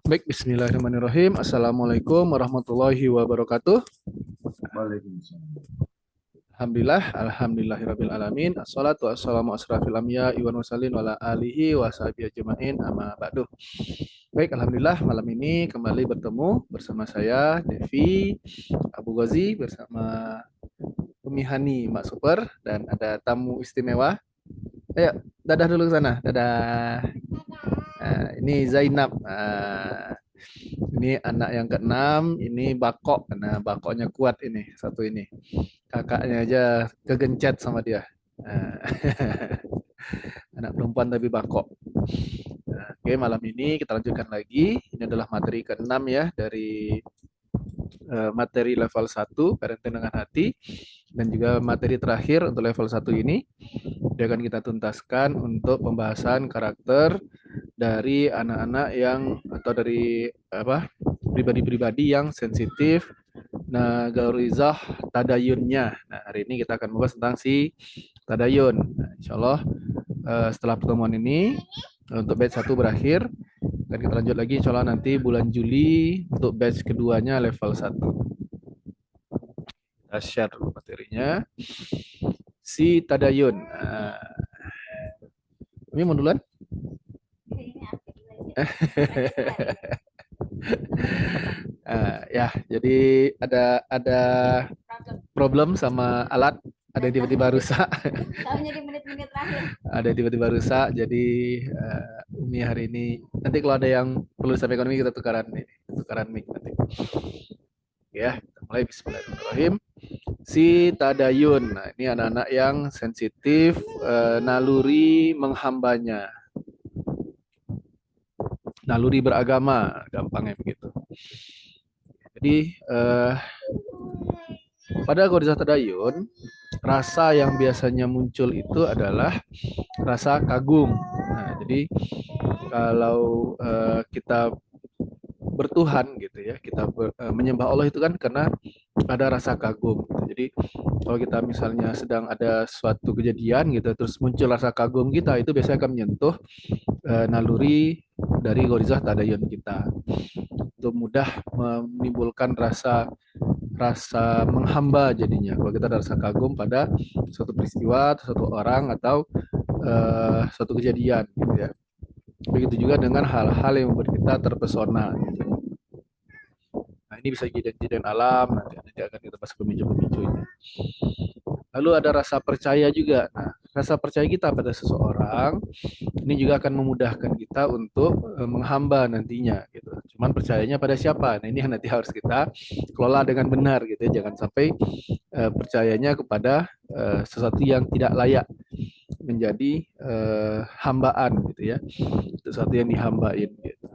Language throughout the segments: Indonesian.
Baik, bismillahirrahmanirrahim. Assalamualaikum warahmatullahi wabarakatuh. Waalaikumsalam. Alhamdulillahirabbil alamin. Assalatu wassalamu asrafil anbiya wa mursalin wa ala alihi wa sahbihi ajmain amma ba'du. Baik, alhamdulillah malam ini kembali bertemu bersama saya Devi Abu Ghazi bersama Umi Hani Mbak Super dan ada tamu istimewa. Ayo, dadah dulu ke sana. Dadah. Ini Zainab. Ini anak yang keenam, ini Bakok. Nah, Bakoknya kuat ini, satu ini. Kakaknya aja kegencet sama dia. Nah, anak perempuan tapi Bakok. Nah, oke, malam ini kita lanjutkan lagi. Ini adalah materi keenam ya dari materi level 1 parenting dengan hati dan juga materi terakhir untuk level 1 ini. Dia akan kita tuntaskan untuk pembahasan karakter dari anak-anak yang atau dari pribadi-pribadi yang sensitif nagarizah tadayunnya. Nah, hari ini kita akan membahas tentang si tadayun. Nah, insya Allah setelah pertemuan ini untuk batch 1 berakhir dan kita lanjut lagi insya Allah nanti bulan Juli untuk batch keduanya level 1. Kita share dulu materinya. Si tadayun. Ini mau duluan? Ya, jadi ada problem sama alat, ada yang tiba-tiba rusak. Soalnya di menit-menit terakhir. Ada yang tiba-tiba rusak, jadi Umi hari ini nanti kalau ada yang perlu disampaikan Umi kita tukaran mic nanti. Ya, kita mulai bismillahirrahmanirrahim. Si tadayun. Nah, ini anak-anak yang sensitif naluri menghambanya. Naluri beragama, gampangnya begitu. Jadi pada Ghorizah Tadayun, rasa yang biasanya muncul itu adalah rasa kagum. Nah, jadi kalau kita bertuhan gitu ya, kita menyembah Allah itu kan karena ada rasa kagum. Jadi kalau kita misalnya sedang ada suatu kejadian gitu, terus muncul rasa kagum kita, itu biasanya akan menyentuh naluri dari Ghorizah Tadayun kita. Untuk mudah menimbulkan rasa menghamba jadinya. Kalau kita ada rasa kagum pada suatu peristiwa, suatu orang atau suatu kejadian, gitu ya. Begitu juga dengan hal-hal yang membuat kita terpesona. Gitu. Nah, ini bisa kejadian alam, nanti akan kita bahas pemicu-pemicunya. Lalu ada rasa percaya juga. Nah, rasa percaya kita pada seseorang ini juga akan memudahkan kita untuk menghamba nantinya gitu. Cuman percayanya pada siapa? Nah, ini yang nanti harus kita kelola dengan benar gitu ya. Jangan sampai percayanya kepada sesuatu yang tidak layak menjadi hambaan gitu ya. Sesuatu yang dihambain gitu.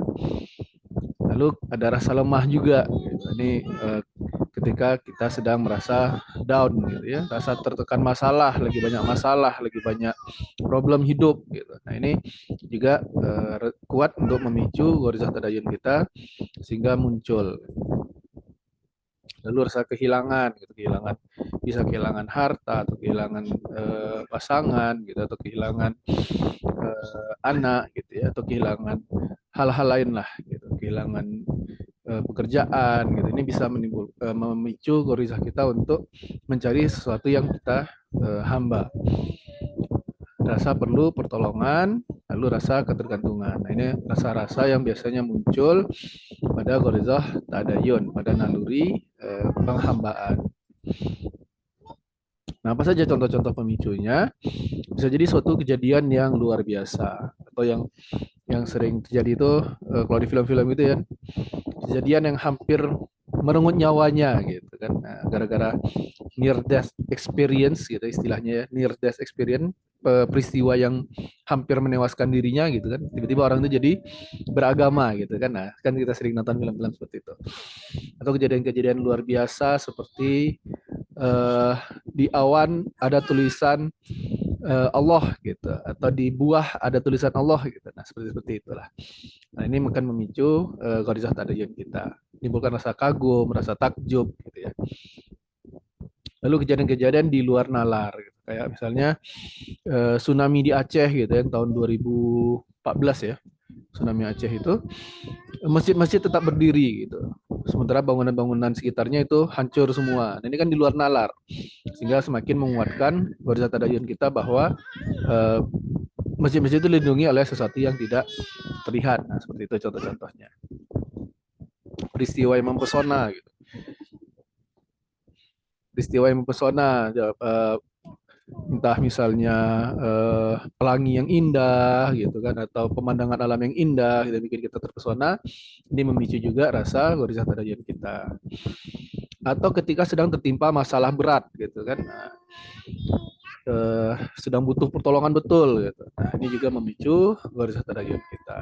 Lalu ada rasa lemah juga gitu. Ini ketika kita sedang merasa down gitu ya, rasa tertekan masalah, lagi banyak problem hidup gitu. Nah, ini juga kuat untuk memicu Ghorizah Tadayun kita sehingga muncul. Lalu rasa kehilangan gitu, bisa kehilangan harta atau kehilangan pasangan gitu atau kehilangan anak gitu ya atau kehilangan hal-hal lain lah gitu, kehilangan pekerjaan gitu. Ini bisa memicu Ghorizah kita untuk mencari sesuatu yang kita hamba. Rasa perlu pertolongan, lalu rasa ketergantungan. Nah, ini rasa-rasa yang biasanya muncul pada Ghorizah Tadayun, pada naluri penghambaan. Nah, apa saja contoh-contoh pemicunya? Bisa jadi suatu kejadian yang luar biasa atau yang sering terjadi itu kalau di film-film itu ya, kejadian yang hampir merenggut nyawanya gitu kan. Nah, gara-gara near death experience gitu istilahnya ya, near death experience, peristiwa yang hampir menewaskan dirinya gitu kan. Tiba-tiba orang itu jadi beragama gitu kan. Nah, kan kita sering nonton film-film seperti itu. Atau kejadian-kejadian luar biasa seperti di awan ada tulisan Allah gitu atau di buah ada tulisan Allah gitu. Nah, seperti itulah. Nah, ini akan memicu Ghorizah Tadayun kita. Menimbulkan rasa kagum, rasa takjub gitu ya. Lalu kejadian-kejadian di luar nalar gitu. Kayak misalnya tsunami di Aceh gitu ya tahun 2014 ya. Tsunami Aceh itu masjid-masjid tetap berdiri gitu. Sementara bangunan-bangunan sekitarnya itu hancur semua. Nah, ini kan di luar nalar, sehingga semakin menguatkan gharizah tadayun kita bahwa eh, masjid-masjid itu dilindungi oleh sesuatu yang tidak terlihat. Nah, seperti itu contoh-contohnya. Peristiwa yang mempesona gitu. Peristiwa yang mempesona, entah misalnya pelangi yang indah gitu kan, atau pemandangan alam yang indah gitu, bikin kita terpesona. Ini memicu juga rasa gharizah tadayun kita. Atau ketika sedang tertimpa masalah berat gitu kan, nah, sedang butuh pertolongan betul gitu. Nah, ini juga memicu gharizah tadayun kita.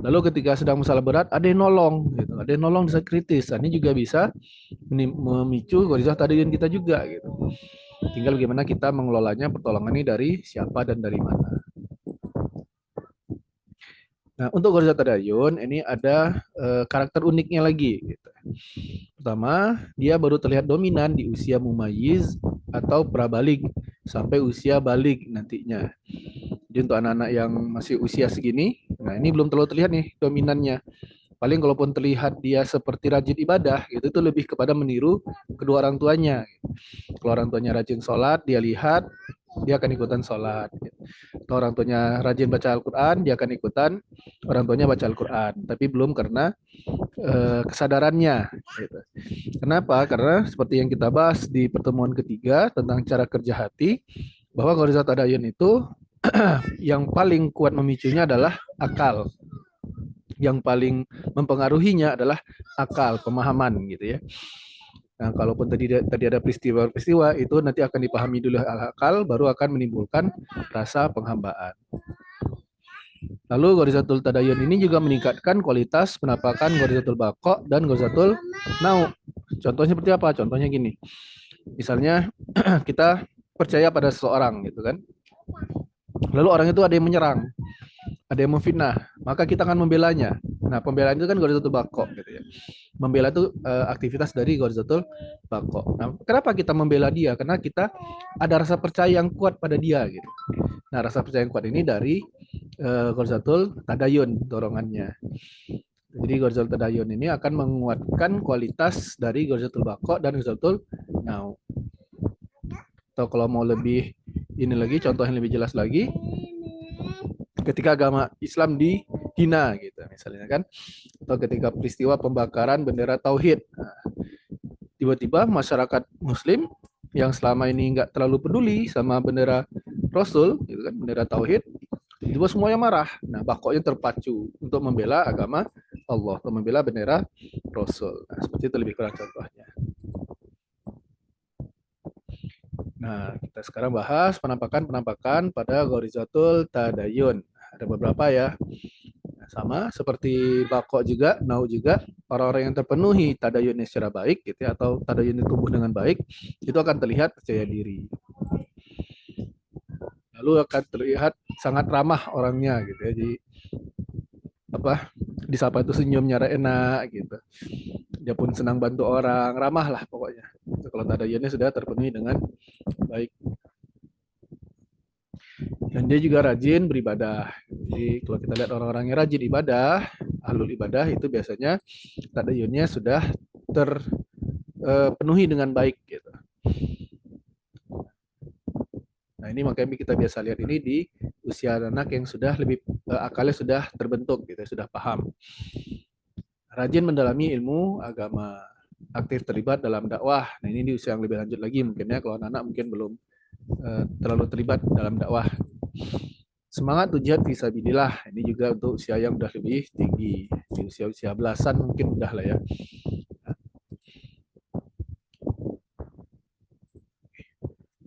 Lalu ketika sedang masalah berat, ada yang nolong gitu, ada yang nolong di saat kritis. Nah, ini juga bisa memicu gharizah tadayun kita juga gitu. Tinggal bagaimana kita mengelolanya, pertolongan ini dari siapa dan dari mana. Nah, untuk gharizah tadayun ini ada karakter uniknya lagi gitu. Pertama, dia baru terlihat dominan di usia mumayyiz atau prabalig sampai usia balig nantinya. Jadi untuk anak-anak yang masih usia segini, nah ini belum terlalu terlihat nih dominannya. Paling kalaupun terlihat dia seperti rajin ibadah, gitu, itu lebih kepada meniru kedua orang tuanya. Kalau orang tuanya rajin sholat, dia lihat, dia akan ikutan sholat. Kalau orang tuanya rajin baca Al-Quran, dia akan ikutan orang tuanya baca Al-Quran. Tapi belum karena kesadarannya. Gitu. Kenapa? Karena seperti yang kita bahas di pertemuan ketiga tentang cara kerja hati, bahwa gharizah tadayun itu yang paling kuat memicunya adalah akal. Yang paling mempengaruhinya adalah akal, pemahaman gitu ya. Nah, kalaupun tadi ada peristiwa-peristiwa itu nanti akan dipahami dulu akal, baru akan menimbulkan rasa penghambaan. Lalu gharizatul tadayun ini juga meningkatkan kualitas penampakan gharizatul baqa dan gharizatul nau. Contohnya seperti apa? Contohnya gini. Misalnya kita percaya pada seseorang gitu kan. Lalu orang itu ada yang menyerang, ada yang memfitnah, maka kita akan membelanya. Nah, pembelaan itu kan gharizatul baqa gitu ya. Membela itu aktivitas dari gharizatul baqa. Nah, kenapa kita membela dia? Karena kita ada rasa percaya yang kuat pada dia gitu. Nah, rasa percaya yang kuat ini dari gharizatul tadayun dorongannya. Jadi gharizatul tadayun ini akan menguatkan kualitas dari gharizatul baqa dan gharizatul nau. Atau kalau mau lebih ini lagi, contoh yang lebih jelas lagi, ketika agama Islam dihina gitu misalnya kan, atau ketika peristiwa pembakaran bendera tauhid, nah, tiba-tiba masyarakat Muslim yang selama ini nggak terlalu peduli sama bendera Rasul, gitu kan, bendera tauhid, tiba semuanya marah. Nah, pokoknya terpacu untuk membela agama Allah, untuk membela bendera Rasul. Nah, seperti itu lebih kurang contohnya. Nah, kita sekarang bahas penampakan-penampakan pada gharizatul tadayun. Ada beberapa ya. Nah, sama seperti bako juga, nau juga, orang-orang yang terpenuhi tadayunnya secara baik gitu ya, atau tadayunnya tumbuh dengan baik, itu akan terlihat percaya diri. Lalu akan terlihat sangat ramah orangnya gitu ya. Jadi apa? Disapa itu senyumnya enak gitu. Dia pun senang bantu orang, ramah lah pokoknya. Kalau tadayunnya sudah terpenuhi dengan baik. Dan dia juga rajin beribadah. Jadi kalau kita lihat orang-orang yang rajin ibadah, ahlul ibadah itu biasanya tadayunnya sudah terpenuhi dengan baik gitu. Nah, ini makanya kita biasa lihat ini di usia anak yang sudah lebih akalnya sudah terbentuk gitu, sudah paham. Rajin mendalami ilmu agama, aktif terlibat dalam dakwah. Nah, ini di usia yang lebih lanjut lagi mungkin ya, kalau anak-anak mungkin belum terlalu terlibat dalam dakwah. Semangat jihad fisabilillah, ini juga untuk usia yang udah lebih tinggi, di usia-usia belasan mungkin udah lah ya.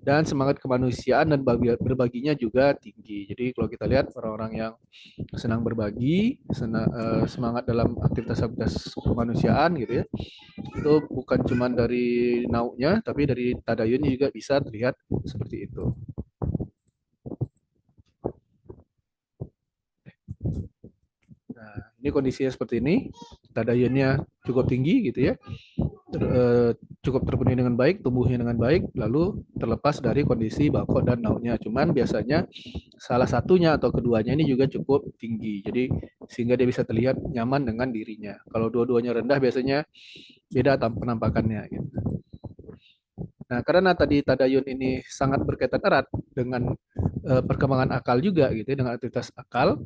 Dan semangat kemanusiaan dan berbaginya juga tinggi. Jadi kalau kita lihat orang-orang yang senang berbagi, semangat dalam aktivitas-aktivitas kemanusiaan gitu ya, itu bukan cuma dari naunya, tapi dari tadayunnya juga bisa terlihat seperti itu. Nah, ini kondisinya seperti ini, tadayunnya cukup tinggi gitu ya, cukup terpenuhi dengan baik, tumbuhnya dengan baik, lalu terlepas dari kondisi bakok dan nauknya. Cuman biasanya salah satunya atau keduanya ini juga cukup tinggi. Jadi sehingga dia bisa terlihat nyaman dengan dirinya. Kalau dua-duanya rendah biasanya beda penampakannya gitu. Nah, karena tadi tadayun ini sangat berkaitan erat dengan perkembangan akal juga gitu ya, dengan aktivitas akal,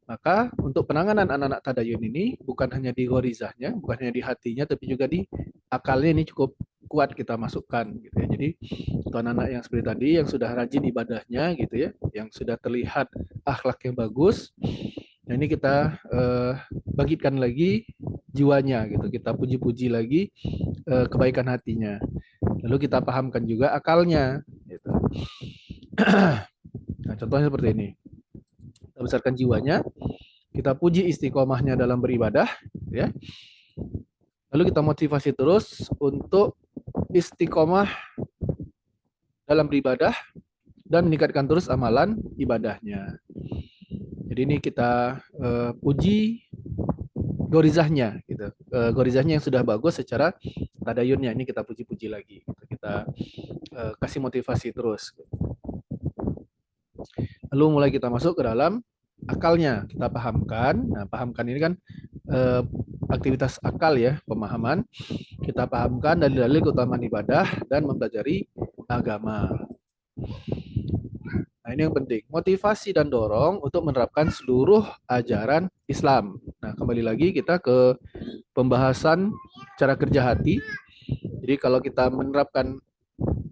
maka untuk penanganan anak-anak tadayun ini bukan hanya di ghorizahnya, bukan hanya di hatinya, tapi juga di akalnya ini cukup kuat kita masukkan gitu ya. Jadi untuk anak-anak yang seperti tadi yang sudah rajin ibadahnya gitu ya, yang sudah terlihat akhlak yang bagus, nah ini kita bangkitkan lagi jiwanya gitu, kita puji-puji lagi kebaikan hatinya. Lalu kita pahamkan juga akalnya. Gitu. Nah, contohnya seperti ini. Kita besarkan jiwanya, kita puji istiqomahnya dalam beribadah, ya. Lalu kita motivasi terus untuk istiqomah dalam beribadah dan meningkatkan terus amalan ibadahnya. Jadi ini kita puji gorizahnya, gitu. Gorizahnya yang sudah bagus secara tadayunnya ini kita puji-puji lagi. Gitu. Kita kasih motivasi terus. Lalu mulai kita masuk ke dalam akalnya, kita pahamkan. Nah, pahamkan ini kan aktivitas akal ya, pemahaman. Kita pahamkan dalil-dalil keutamaan ibadah dan mempelajari agama. Nah, ini yang penting. Motivasi dan dorong untuk menerapkan seluruh ajaran Islam. Nah, kembali lagi kita ke pembahasan cara kerja hati. Jadi kalau kita menerapkan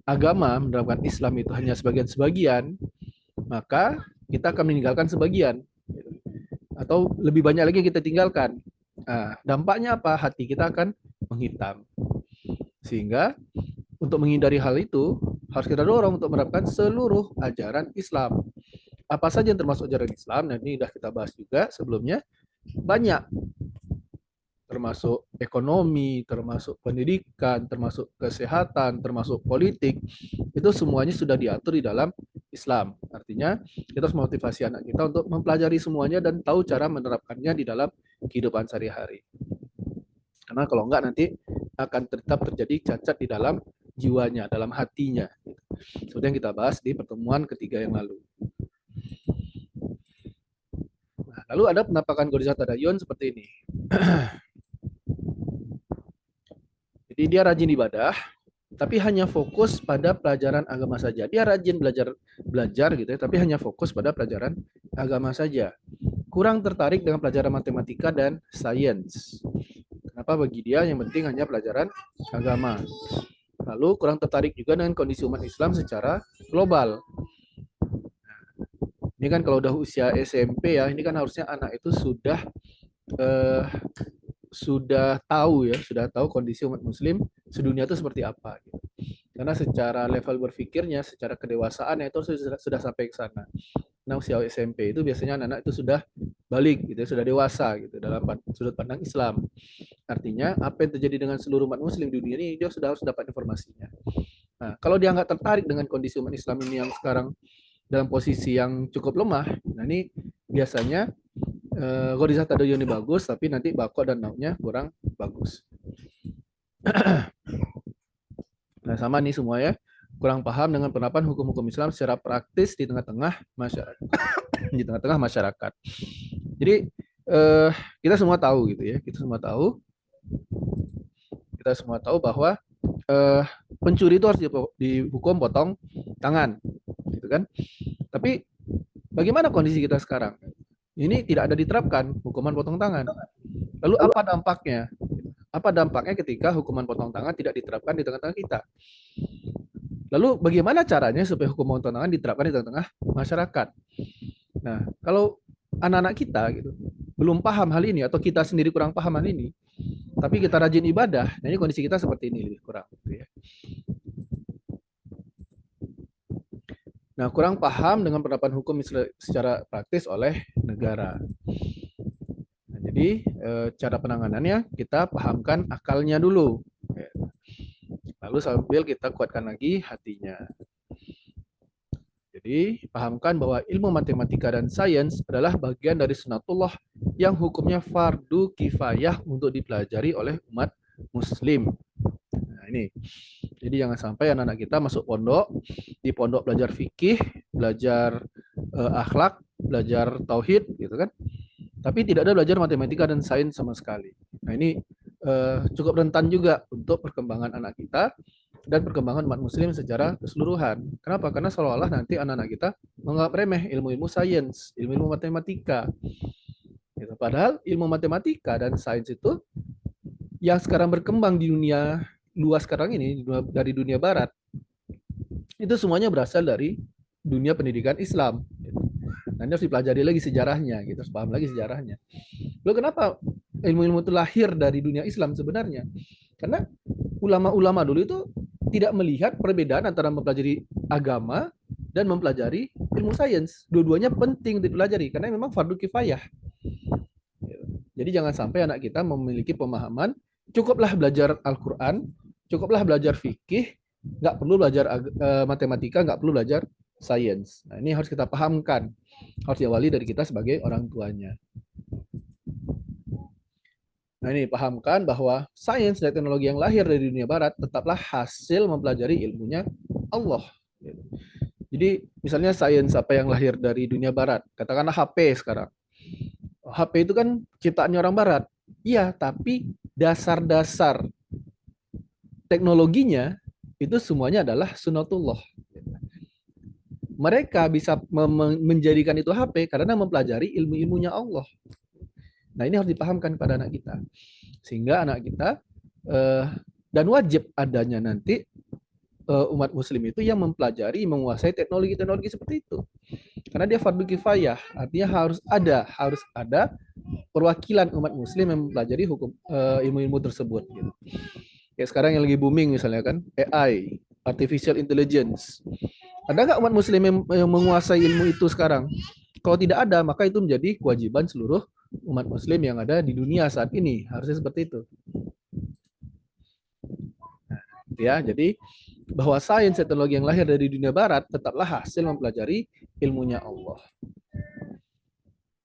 agama, menerapkan Islam itu hanya sebagian-sebagian, maka kita akan meninggalkan sebagian. Atau lebih banyak lagi yang kita tinggalkan. Nah, dampaknya apa? Hati kita akan menghitam. Sehingga untuk menghindari hal itu, harus kita dorong untuk menerapkan seluruh ajaran Islam. Apa saja yang termasuk ajaran Islam, dan ini sudah kita bahas juga sebelumnya, banyak. Termasuk ekonomi, termasuk pendidikan, termasuk kesehatan, termasuk politik, itu semuanya sudah diatur di dalam Islam. Artinya kita harus motivasi anak kita untuk mempelajari semuanya dan tahu cara menerapkannya di dalam kehidupan sehari-hari. Karena kalau enggak nanti akan tetap terjadi cacat di dalam jiwanya, dalam hatinya. Seperti yang kita bahas di pertemuan ketiga yang lalu. Nah, lalu ada penampakan Ghorizah Tadayun seperti ini. Jadi dia rajin ibadah, tapi hanya fokus pada pelajaran agama saja. Dia rajin belajar gitu ya, tapi hanya fokus pada pelajaran agama saja. Kurang tertarik dengan pelajaran matematika dan sains. Kenapa bagi dia yang penting hanya pelajaran agama. Lalu kurang tertarik juga dengan kondisi umat Islam secara global. Ini kan kalau udah usia SMP ya, ini kan harusnya anak itu sudah tahu kondisi umat Muslim sedunia itu seperti apa. Gitu. Karena secara level berpikirnya, secara kedewasaan itu sudah sampai ke sana. Nah usia SMP itu biasanya anak-anak itu sudah balik, gitu, sudah dewasa gitu dalam sudut pandang Islam. Artinya apa yang terjadi dengan seluruh umat Muslim di dunia ini dia sudah harus dapat informasinya. Nah kalau dia nggak tertarik dengan kondisi umat Islam ini yang sekarang dalam posisi yang cukup lemah, nah ini biasanya Ghorizah Tadayun ini bagus, tapi nanti bakok dan nauknya kurang bagus. Nah sama nih semua ya, kurang paham dengan penerapan hukum-hukum Islam secara praktis di tengah-tengah masyarakat. Di tengah-tengah masyarakat. Jadi kita semua tahu gitu ya, kita semua tahu bahwa pencuri itu harus dihukum potong tangan, gitu kan? Tapi bagaimana kondisi kita sekarang? Ini tidak ada diterapkan hukuman potong tangan. Lalu apa dampaknya? Apa dampaknya ketika hukuman potong tangan tidak diterapkan di tengah-tengah kita? Lalu bagaimana caranya supaya hukuman potong tangan diterapkan di tengah-tengah masyarakat? Nah, kalau anak-anak kita gitu belum paham hal ini atau kita sendiri kurang paham hal ini, tapi kita rajin ibadah, nah ini kondisi kita seperti ini lebih kurang. Gitu ya. Nah, kurang paham dengan penerapan hukum secara praktis oleh negara. Nah, jadi cara penanganannya kita pahamkan akalnya dulu. Lalu sambil kita kuatkan lagi hatinya. Jadi, pahamkan bahwa ilmu matematika dan sains adalah bagian dari sunatullah yang hukumnya fardu kifayah untuk dipelajari oleh umat muslim. Nah, ini. Jadi jangan sampai anak-anak kita masuk pondok, di pondok belajar fikih, belajar akhlak, belajar tauhid gitu kan. Tapi tidak ada belajar matematika dan sains sama sekali. Nah, ini cukup rentan juga untuk perkembangan anak kita dan perkembangan umat muslim secara keseluruhan. Kenapa? Karena seolah-olah nanti anak-anak kita menganggap remeh ilmu-ilmu sains, ilmu-ilmu matematika. Gitu. Padahal ilmu matematika dan sains itu yang sekarang berkembang di dunia luas sekarang ini, dari dunia barat, itu semuanya berasal dari dunia pendidikan Islam. Nanti harus dipelajari lagi sejarahnya, gitu, harus paham lagi sejarahnya. Lalu kenapa ilmu-ilmu itu lahir dari dunia Islam sebenarnya? Karena ulama-ulama dulu itu tidak melihat perbedaan antara mempelajari agama dan mempelajari ilmu sains. Dua-duanya penting dipelajari karena memang fardu kifayah. Jadi jangan sampai anak kita memiliki pemahaman cukuplah belajar Al-Quran, cukuplah belajar fikih, nggak perlu belajar matematika, nggak perlu belajar sains. Nah, ini harus kita pahamkan, harus diawali dari kita sebagai orang tuanya. Nah, ini pahamkan bahwa sains dan teknologi yang lahir dari dunia barat tetaplah hasil mempelajari ilmunya Allah. Jadi misalnya sains apa yang lahir dari dunia barat, katakanlah HP sekarang. HP itu kan ciptaannya orang barat. Iya, tapi dasar-dasar teknologinya itu semuanya adalah sunatullah. Mereka bisa menjadikan itu HP karena mempelajari ilmu-ilmunya Allah. Nah, ini harus dipahamkan kepada anak kita. Sehingga anak kita dan wajib adanya nanti umat muslim itu yang mempelajari, menguasai teknologi-teknologi seperti itu. Karena dia fardu kifayah, artinya harus ada perwakilan umat muslim yang mempelajari hukum ilmu-ilmu tersebut gitu. Kayak sekarang yang lagi booming misalnya kan AI, artificial intelligence. Ada nggak umat muslim yang menguasai ilmu itu sekarang? Kalau tidak ada, maka itu menjadi kewajiban seluruh umat muslim yang ada di dunia saat ini. Harusnya seperti itu. Nah, ya, jadi bahwa sains teknologi yang lahir dari dunia barat tetaplah hasil mempelajari ilmunya Allah.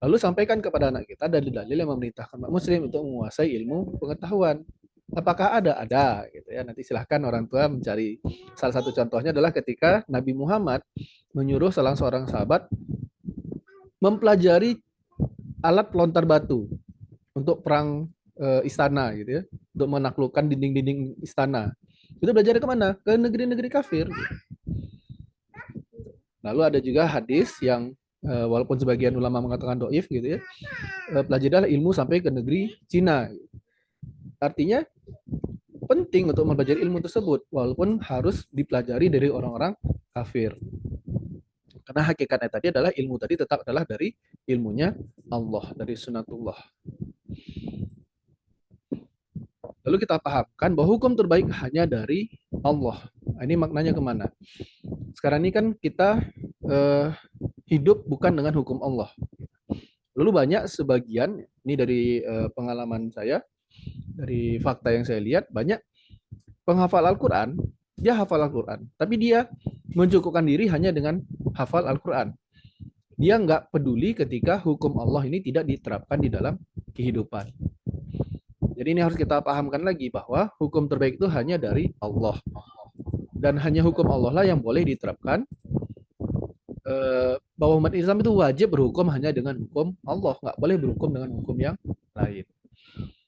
Lalu sampaikan kepada anak kita dalil-dalil yang memerintahkan umat muslim untuk menguasai ilmu pengetahuan. Apakah ada? Ada, gitu ya. Nanti silahkan orang tua mencari. Salah satu contohnya adalah ketika Nabi Muhammad menyuruh salah seorang sahabat mempelajari alat pelontar batu untuk perang istana, gitu ya, untuk menaklukkan dinding-dinding istana. Itu belajar kemana? Ke negeri-negeri kafir. Lalu ada juga hadis yang walaupun sebagian ulama mengatakan doif, gitu ya, pelajarilah ilmu sampai ke negeri Cina. Artinya penting untuk mempelajari ilmu tersebut, walaupun harus dipelajari dari orang-orang kafir. Karena hakikatnya tadi adalah ilmu tadi tetap adalah dari ilmunya Allah, dari sunatullah. Lalu kita pahamkan bahwa hukum terbaik hanya dari Allah. Nah, ini maknanya kemana? Sekarang ini kan kita hidup bukan dengan hukum Allah. Lalu banyak sebagian, ini dari pengalaman saya, dari fakta yang saya lihat, banyak penghafal Al-Quran, dia hafal Al-Quran, tapi dia mencukupkan diri hanya dengan hafal Al-Quran. Dia nggak peduli ketika hukum Allah ini tidak diterapkan di dalam kehidupan. Jadi ini harus kita pahamkan lagi bahwa hukum terbaik itu hanya dari Allah. Dan hanya hukum Allah lah yang boleh diterapkan. Bahwa umat Islam itu wajib berhukum hanya dengan hukum Allah. Nggak boleh berhukum dengan hukum yang lain.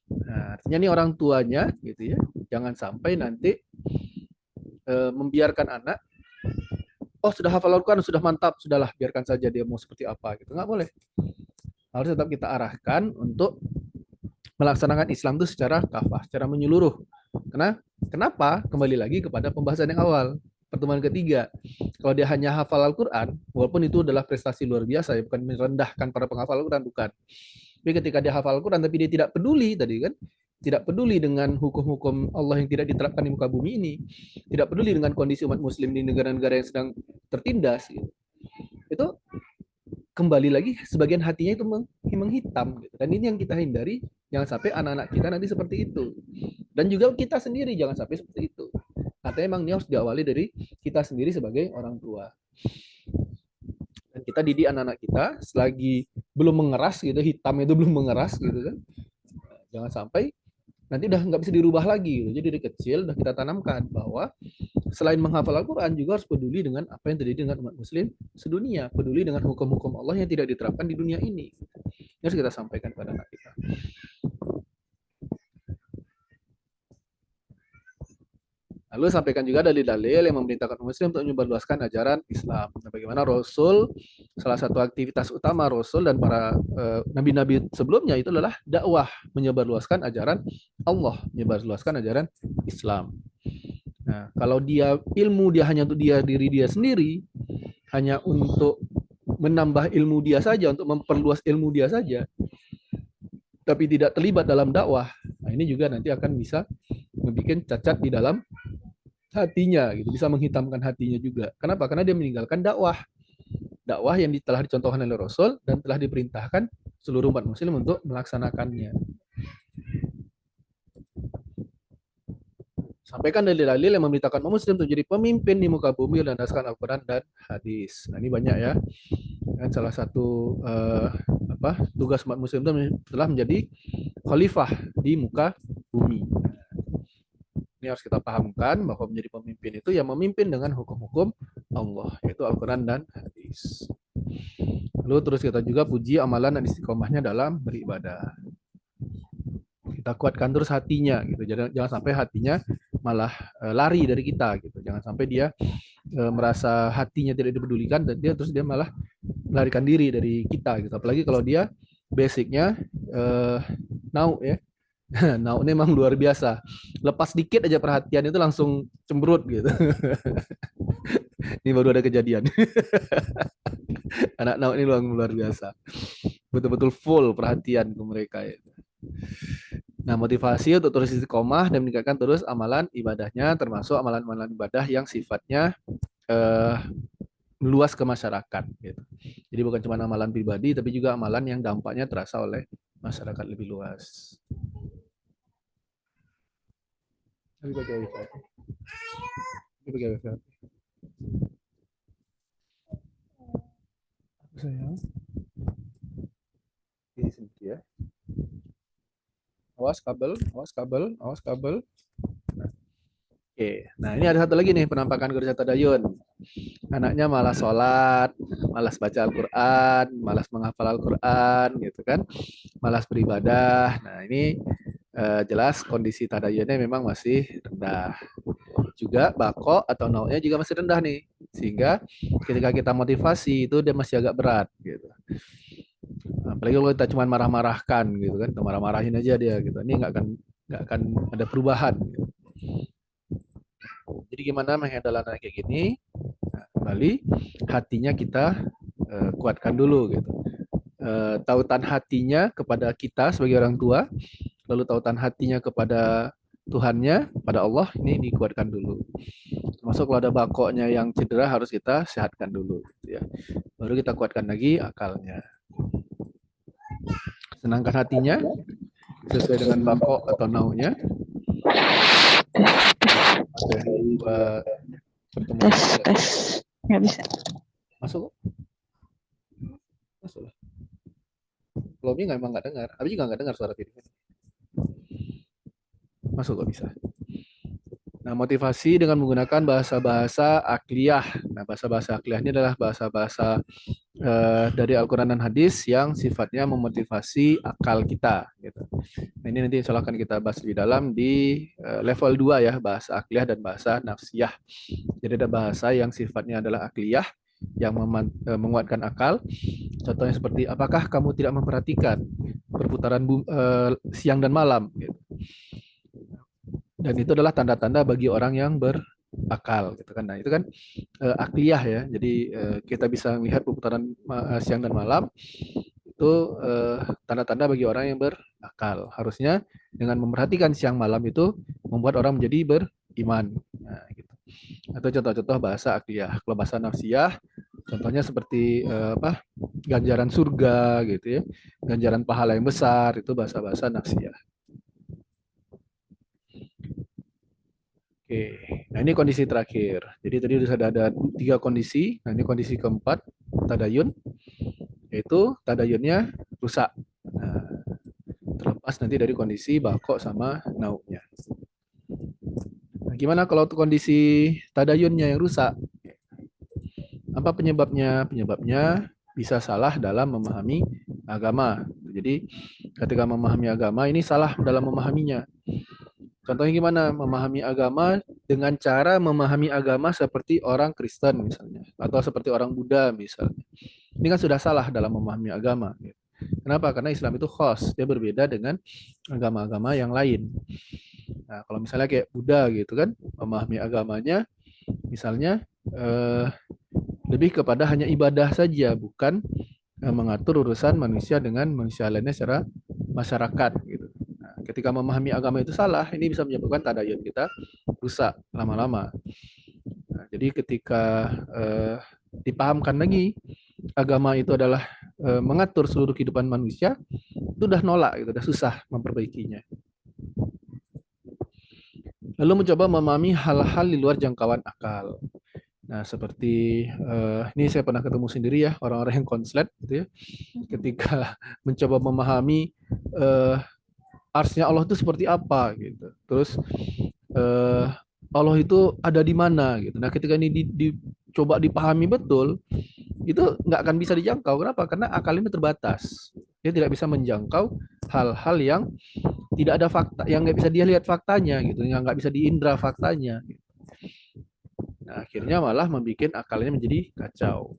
Nah, artinya ini orang tuanya, gitu ya, jangan sampai nanti membiarkan anak, oh sudah hafal Al-Quran, sudah mantap, sudahlah biarkan saja dia mau seperti apa, gitu. Nggak boleh. Harus tetap kita arahkan untuk melaksanakan Islam itu secara kafah, secara menyeluruh. Kenapa? Kembali lagi kepada pembahasan yang awal, pertemuan ketiga. Kalau dia hanya hafal Al-Quran, walaupun itu adalah prestasi luar biasa, ya, bukan merendahkan para penghafal Al-Quran, bukan. Tapi ketika dia hafal Al-Quran, tapi dia tidak peduli tadi kan, tidak peduli dengan hukum-hukum Allah yang tidak diterapkan di muka bumi ini, tidak peduli dengan kondisi umat Muslim di negara-negara yang sedang tertindas, gitu. Itu kembali lagi sebagian hatinya itu menghitam, gitu. Dan ini yang kita hindari, jangan sampai anak-anak kita nanti seperti itu. Dan juga kita sendiri jangan sampai seperti itu. Artinya memang ini harus diawali dari kita sendiri sebagai orang tua. Dan kita didik anak-anak kita selagi belum mengeras gitu, hitam itu belum mengeras gitu kan. Jangan sampai nanti udah nggak bisa dirubah lagi gitu. Jadi dari kecil udah kita tanamkan bahwa selain menghafal Al-Quran juga harus peduli dengan apa yang terjadi dengan umat muslim sedunia, peduli dengan hukum-hukum Allah yang tidak diterapkan di dunia ini. Ini harus kita sampaikan kepada anak kita. Lalu sampaikan juga dalil-dalil yang memerintahkan muslim untuk menyebarluaskan ajaran Islam. Nah, bagaimana Rasul, salah satu aktivitas utama Rasul dan para nabi-nabi sebelumnya itu adalah dakwah, menyebarluaskan ajaran Allah, menyebarluaskan ajaran Islam. Nah, kalau ilmu dia hanya untuk diri dia sendiri, hanya untuk menambah ilmu dia saja, untuk memperluas ilmu dia saja, tapi tidak terlibat dalam dakwah, nah ini juga nanti akan bisa membuat cacat di dalam hatinya, gitu, bisa menghitamkan hatinya juga. Kenapa? Karena dia meninggalkan dakwah yang telah dicontohkan oleh Rasul dan telah diperintahkan seluruh umat muslim untuk melaksanakannya. Sampaikan dalil-dalil yang memberitakan umat muslim untuk jadi pemimpin di muka bumi berdasarkan Al-Quran dan hadis. Nah, ini banyak ya. Dan salah satu tugas umat muslim itu telah menjadi khalifah di muka bumi. Ini harus kita pahamkan bahwa menjadi pemimpin itu yang memimpin dengan hukum-hukum Allah, yaitu Al-Quran dan hadis. Lalu terus kita juga puji amalan dan istiqomahnya dalam beribadah. Kita kuatkan terus hatinya, gitu. Jangan sampai hatinya malah lari dari kita, gitu. Jangan sampai dia merasa hatinya tidak dipedulikan dan dia malah melarikan diri dari kita, gitu. Apalagi kalau dia basicnya nau ya. Nah, ini memang luar biasa. Lepas dikit aja perhatian itu langsung cemberut gitu. Ini baru ada kejadian. Anak Nau ini luar biasa. Betul-betul full perhatian ke mereka. Nah, motivasi untuk terus istiqomah dan meningkatkan terus amalan ibadahnya, termasuk amalan-amalan ibadah yang sifatnya meluas ke masyarakat. Gitu. Jadi bukan cuma amalan pribadi, tapi juga amalan yang dampaknya terasa oleh masyarakat lebih luas. Ini pakai wifi. Ini pakai wifi. Sayang. Ini sedikit ya. Awas kabel, awas kabel, awas kabel. Nah. Oke, nah ini ada satu lagi nih penampakan Gurjata Tadayun. Anaknya malas sholat, malas baca Al-Quran, malas menghafal Al-Quran, gitu kan, malas beribadah. Nah ini jelas kondisi tadayunnya memang masih rendah. Juga bako atau naunya juga masih rendah nih, sehingga ketika kita motivasi itu dia masih agak berat, gitu. Apalagi kalau kita cuma marah-marahkan, gitu kan, marah-marahin aja dia, gitu. Ini nggak akan ada perubahan. Gitu. Jadi gimana menghandle anak kayak gini? Nah, kembali hatinya kita kuatkan dulu, gitu. Tautan hatinya kepada kita sebagai orang tua, lalu tautan hatinya kepada Tuhannya, pada Allah, ini dikuatkan dulu. Termasuk kalau ada bakoknya yang cedera harus kita sehatkan dulu, gitu ya. Baru kita kuatkan lagi akalnya. Senangkan hatinya sesuai dengan bakok atau naunya. Tes. Nggak bisa. Masuk? Masuk lah. Belumnya memang nggak dengar. Abi juga nggak dengar suara video. Masuk kok bisa. Nah, motivasi dengan menggunakan bahasa-bahasa akliyah. Nah, bahasa-bahasa akliyah ini adalah bahasa-bahasa dari Al-Quran dan Hadis yang sifatnya memotivasi akal kita. Gitu. Nah, ini nanti insya Allah akan kita bahas lebih dalam di level 2 ya, bahasa akliyah dan bahasa nafsiyah. Jadi ada bahasa yang sifatnya adalah akliyah, yang menguatkan akal. Contohnya seperti, apakah kamu tidak memperhatikan perputaran siang dan malam? Gitu. Dan itu adalah tanda-tanda bagi orang yang berakal, gitu kan. Nah, itu kan akliyah ya. Jadi kita bisa melihat perputaran siang dan malam itu tanda-tanda bagi orang yang berakal. Harusnya dengan memperhatikan siang malam itu membuat orang menjadi beriman. Nah, gitu. Atau contoh-contoh bahasa akliyah. Kalau bahasa nafsiyah, contohnya seperti ganjaran surga, gitu ya, ganjaran pahala yang besar, itu bahasa-bahasa nafsiyah. Oke, nah ini kondisi terakhir. Jadi tadi sudah ada 3 kondisi. Nah ini kondisi keempat, tadayun, yaitu tadayunnya rusak. Nah, terlepas Lepas nanti dari kondisi bakok sama nauknya. Nah, gimana kalau kondisi tadayunnya yang rusak? Apa penyebabnya? Penyebabnya bisa salah dalam memahami agama. Jadi ketika memahami agama ini salah dalam memahaminya. Contohnya gimana? Memahami agama dengan cara memahami agama seperti orang Kristen misalnya, atau seperti orang Buddha misalnya. Ini kan sudah salah dalam memahami agama. Kenapa? Karena Islam itu khos, dia berbeda dengan agama-agama yang lain. Nah, kalau misalnya kayak Buddha gitu kan, memahami agamanya misalnya lebih kepada hanya ibadah saja, bukan mengatur urusan manusia dengan manusia lainnya secara masyarakat gitu. Nah, ketika memahami agama itu salah, ini bisa menyebabkan tadayun kita rusak lama-lama. Nah, jadi ketika dipahamkan lagi agama itu adalah mengatur seluruh kehidupan manusia, itu udah nolak, itu udah susah memperbaikinya. Lalu mencoba memahami hal-hal di luar jangkauan akal. Nah, seperti ini saya pernah ketemu sendiri ya, orang-orang yang konslet gitu ya. Ketika mencoba memahami arsnya Allah itu seperti apa gitu. Terus Allah itu ada di mana gitu. Nah, ketika ini dicoba dipahami betul, itu nggak akan bisa dijangkau. Kenapa? Karena akal ini terbatas. Dia tidak bisa menjangkau hal-hal yang tidak ada fakta, yang nggak bisa dia lihat faktanya gitu, yang nggak bisa diindra faktanya. Gitu. Nah, akhirnya malah membuat akalnya menjadi kacau.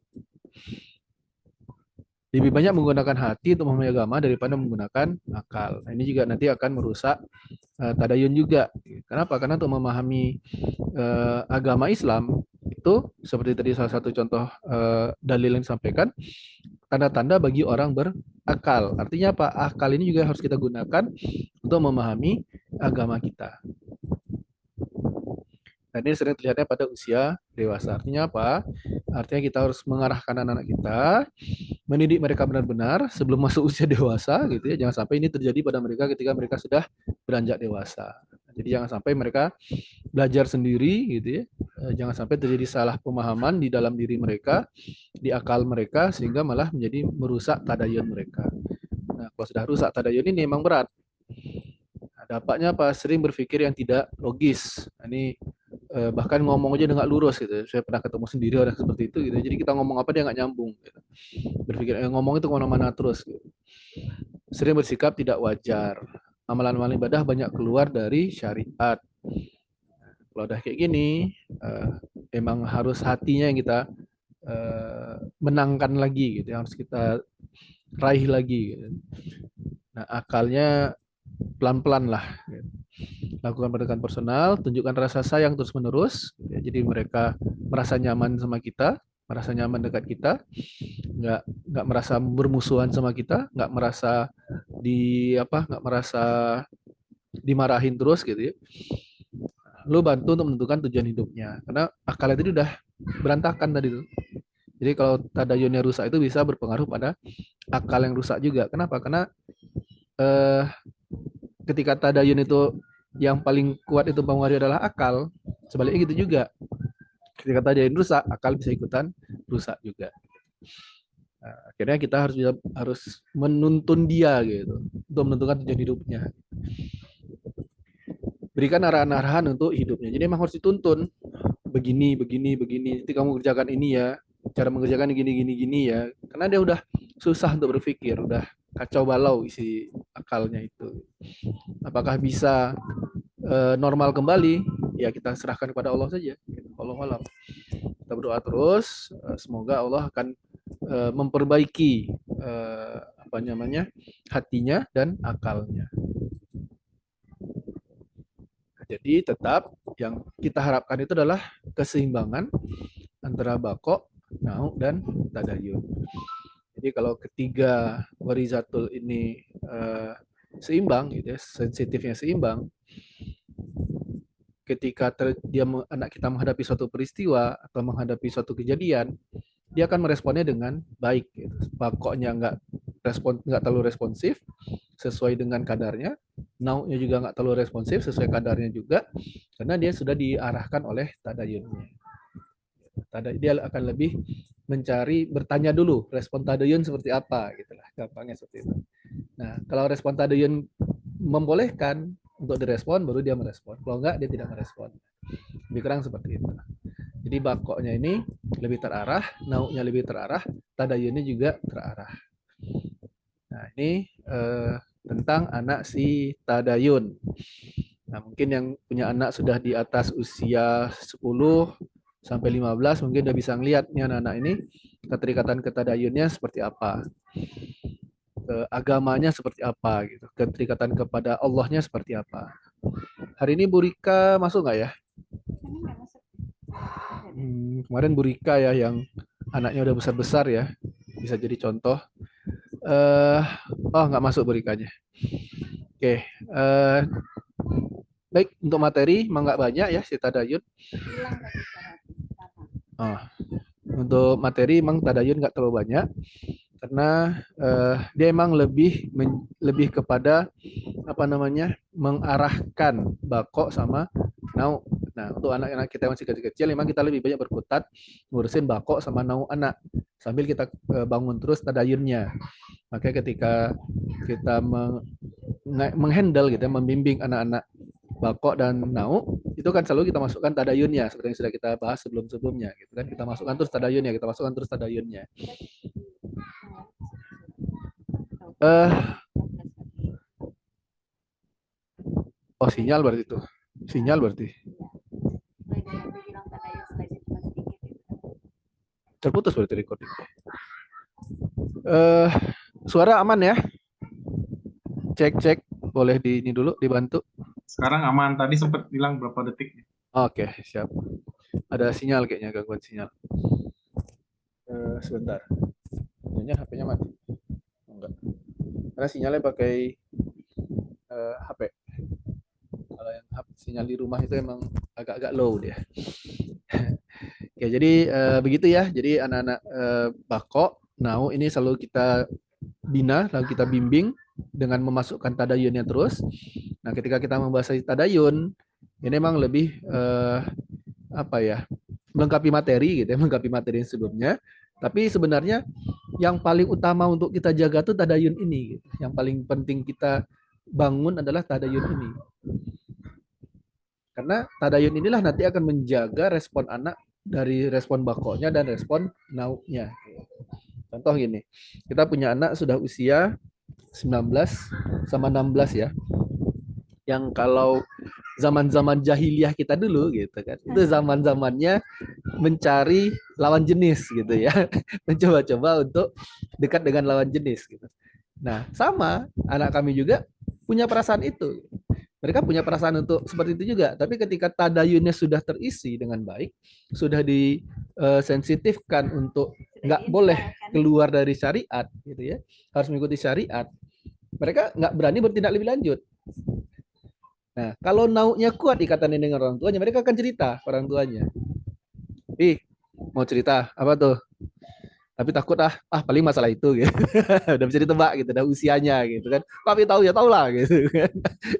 Lebih banyak menggunakan hati untuk memahami agama daripada menggunakan akal. Nah, ini juga nanti akan merusak tadayun juga. Kenapa? Karena untuk memahami agama Islam itu seperti tadi salah satu contoh dalil yang disampaikan, tanda-tanda bagi orang berakal. Artinya apa? Akal ini juga harus kita gunakan untuk memahami agama kita. Dan ini sering terlihatnya pada usia dewasa. Artinya apa? Artinya kita harus mengarahkan anak-anak kita, mendidik mereka benar-benar sebelum masuk usia dewasa, gitu ya. Jangan sampai ini terjadi pada mereka ketika mereka sudah beranjak dewasa. Jadi jangan sampai mereka belajar sendiri, gitu ya. Jangan sampai terjadi salah pemahaman di dalam diri mereka, di akal mereka, sehingga malah menjadi merusak tadayun mereka. Nah, kalau sudah rusak tadayun ini memang berat. Nah, dampaknya apa? Sering berpikir yang tidak logis. Nah, ini bahkan ngomong aja nggak lurus gitu. Saya pernah ketemu sendiri orang seperti itu gitu. Jadi kita ngomong apa dia nggak nyambung. Gitu. Berpikir ngomong itu kemana-mana terus. Gitu. Sering bersikap tidak wajar. Amalan-amalan ibadah banyak keluar dari syariat. Kalau udah kayak gini, emang harus hatinya yang kita menangkan lagi gitu. Yang harus kita raih lagi. Gitu. Nah, akalnya pelan-pelan lah. Gitu. Lakukan pendekatan personal, tunjukkan rasa sayang terus-menerus. Ya, jadi mereka merasa nyaman sama kita, merasa nyaman dekat kita, nggak merasa bermusuhan sama kita, nggak merasa nggak merasa dimarahin terus gitu ya. Lu bantu untuk menentukan tujuan hidupnya, karena akal itu udah berantakan tadi tuh. Jadi kalau tadayunnya rusak itu bisa berpengaruh pada akal yang rusak juga. Kenapa? Karena ketika tadayun itu yang paling kuat itu pengaruh adalah akal, sebaliknya gitu juga. Ketika tadayun rusak, akal bisa ikutan rusak juga. Nah, akhirnya kita harus menuntun dia gitu untuk menentukan tujuan hidupnya. Berikan arahan-arahan untuk hidupnya. Jadi memang harus dituntun. Begini. Nanti kamu kerjakan ini ya. Cara mengerjakan gini ya. Karena dia udah susah untuk berpikir, udah kacau balau isi akalnya itu. Apakah bisa normal kembali? Ya kita serahkan kepada Allah saja. Allah alam. Kita berdoa terus. Semoga Allah akan memperbaiki hatinya dan akalnya. Jadi tetap yang kita harapkan itu adalah keseimbangan antara bakok, nauk, dan tadayun. Jadi kalau ketiga warizatul ini seimbang, gitu ya, sensitifnya seimbang, ketika anak kita menghadapi suatu peristiwa atau menghadapi suatu kejadian, dia akan meresponnya dengan baik. Gitu. Bakoknya nggak terlalu responsif, sesuai dengan kadarnya, nauknya juga nggak terlalu responsif, sesuai kadarnya juga, karena dia sudah diarahkan oleh tadayunnya. Dia akan lebih bertanya dulu respon tadayun seperti apa, gitulah gampangnya seperti itu. Nah, kalau respon tadayun membolehkan untuk direspon, baru dia merespon. Kalau enggak, dia tidak merespon. Lebih kurang seperti itu. Jadi bakoknya ini lebih terarah, nauknya lebih terarah, tadayunnya juga terarah. Nah, ini tentang anak si tadayun. Nah, mungkin yang punya anak sudah di atas usia 10 sampai 15 mungkin udah bisa ngelihat nih anak-anak ini keterikatan ketadayunnya seperti apa. Agamanya seperti apa gitu. Keterikatan kepada Allahnya seperti apa. Hari ini Bu Rika masuk nggak ya? Ini nggak masuk. Kemarin Bu Rika ya yang anaknya udah besar-besar ya. Bisa jadi contoh. Nggak masuk Bu Rikanya. Oke. Baik, untuk materi emang nggak banyak ya si tadayun. Hilang tadi syaratnya. Oh, untuk materi emang tadayun nggak terlalu banyak karena dia emang lebih kepada apa namanya mengarahkan bakok sama nau. Nah, untuk anak-anak kita yang masih kecil-kecil, memang kita lebih banyak berkutat ngurusin bakok sama nau anak sambil kita bangun terus tadayunnya. Makanya ketika kita menghandle gitu, membimbing anak-anak bakok dan nau, itu kan selalu kita masukkan tadayunnya seperti yang sudah kita bahas sebelum-sebelumnya gitu kan. Kita masukkan terus tadayunnya, kita masukkan terus tadayunnya. Sinyal berarti itu. Sinyal berarti. Terputus berarti recording. Suara aman ya? Cek. Boleh di ini dulu dibantu. Sekarang aman. Tadi sempat hilang berapa detik. Oke, siap. Ada sinyal kayaknya, gangguan sinyal. Sebentar. Kayaknya HP-nya mati. Enggak. Karena sinyalnya pakai HP. Kalau yang sinyal di rumah itu emang agak-agak low dia. Oke, jadi begitu ya. Jadi anak-anak bakok, nau ini selalu kita bina, lalu kita bimbing dengan memasukkan tadayunnya terus. Nah, ketika kita membahas tadayun, ini memang lebih melengkapi materi gitu ya, melengkapi materi yang sebelumnya. Tapi sebenarnya yang paling utama untuk kita jaga tuh tadayun ini. Gitu. Yang paling penting kita bangun adalah tadayun ini. Karena tadayun inilah nanti akan menjaga respon anak dari respon bakoknya dan respon nauknya. Contoh gini, kita punya anak sudah usia 19 sama 16 ya. Yang kalau zaman-zaman jahiliyah kita dulu gitu kan. Itu zaman-zamannya mencari lawan jenis gitu ya. Mencoba-coba untuk dekat dengan lawan jenis gitu. Nah, sama anak kami juga punya perasaan itu. Mereka punya perasaan untuk seperti itu juga. Tapi ketika tadayunnya sudah terisi dengan baik, sudah disensitifkan untuk nggak boleh keluar dari syariat, gitu ya, harus mengikuti syariat. Mereka nggak berani bertindak lebih lanjut. Nah, kalau nauknya kuat ikatannya dengan orang tuanya, mereka akan cerita orang tuanya. Mau cerita apa tuh? Tapi takut paling masalah itu gitu. Udah bisa ditebak gitu, udah usianya gitu kan. Tapi tahu ya tahu lah gitu kan.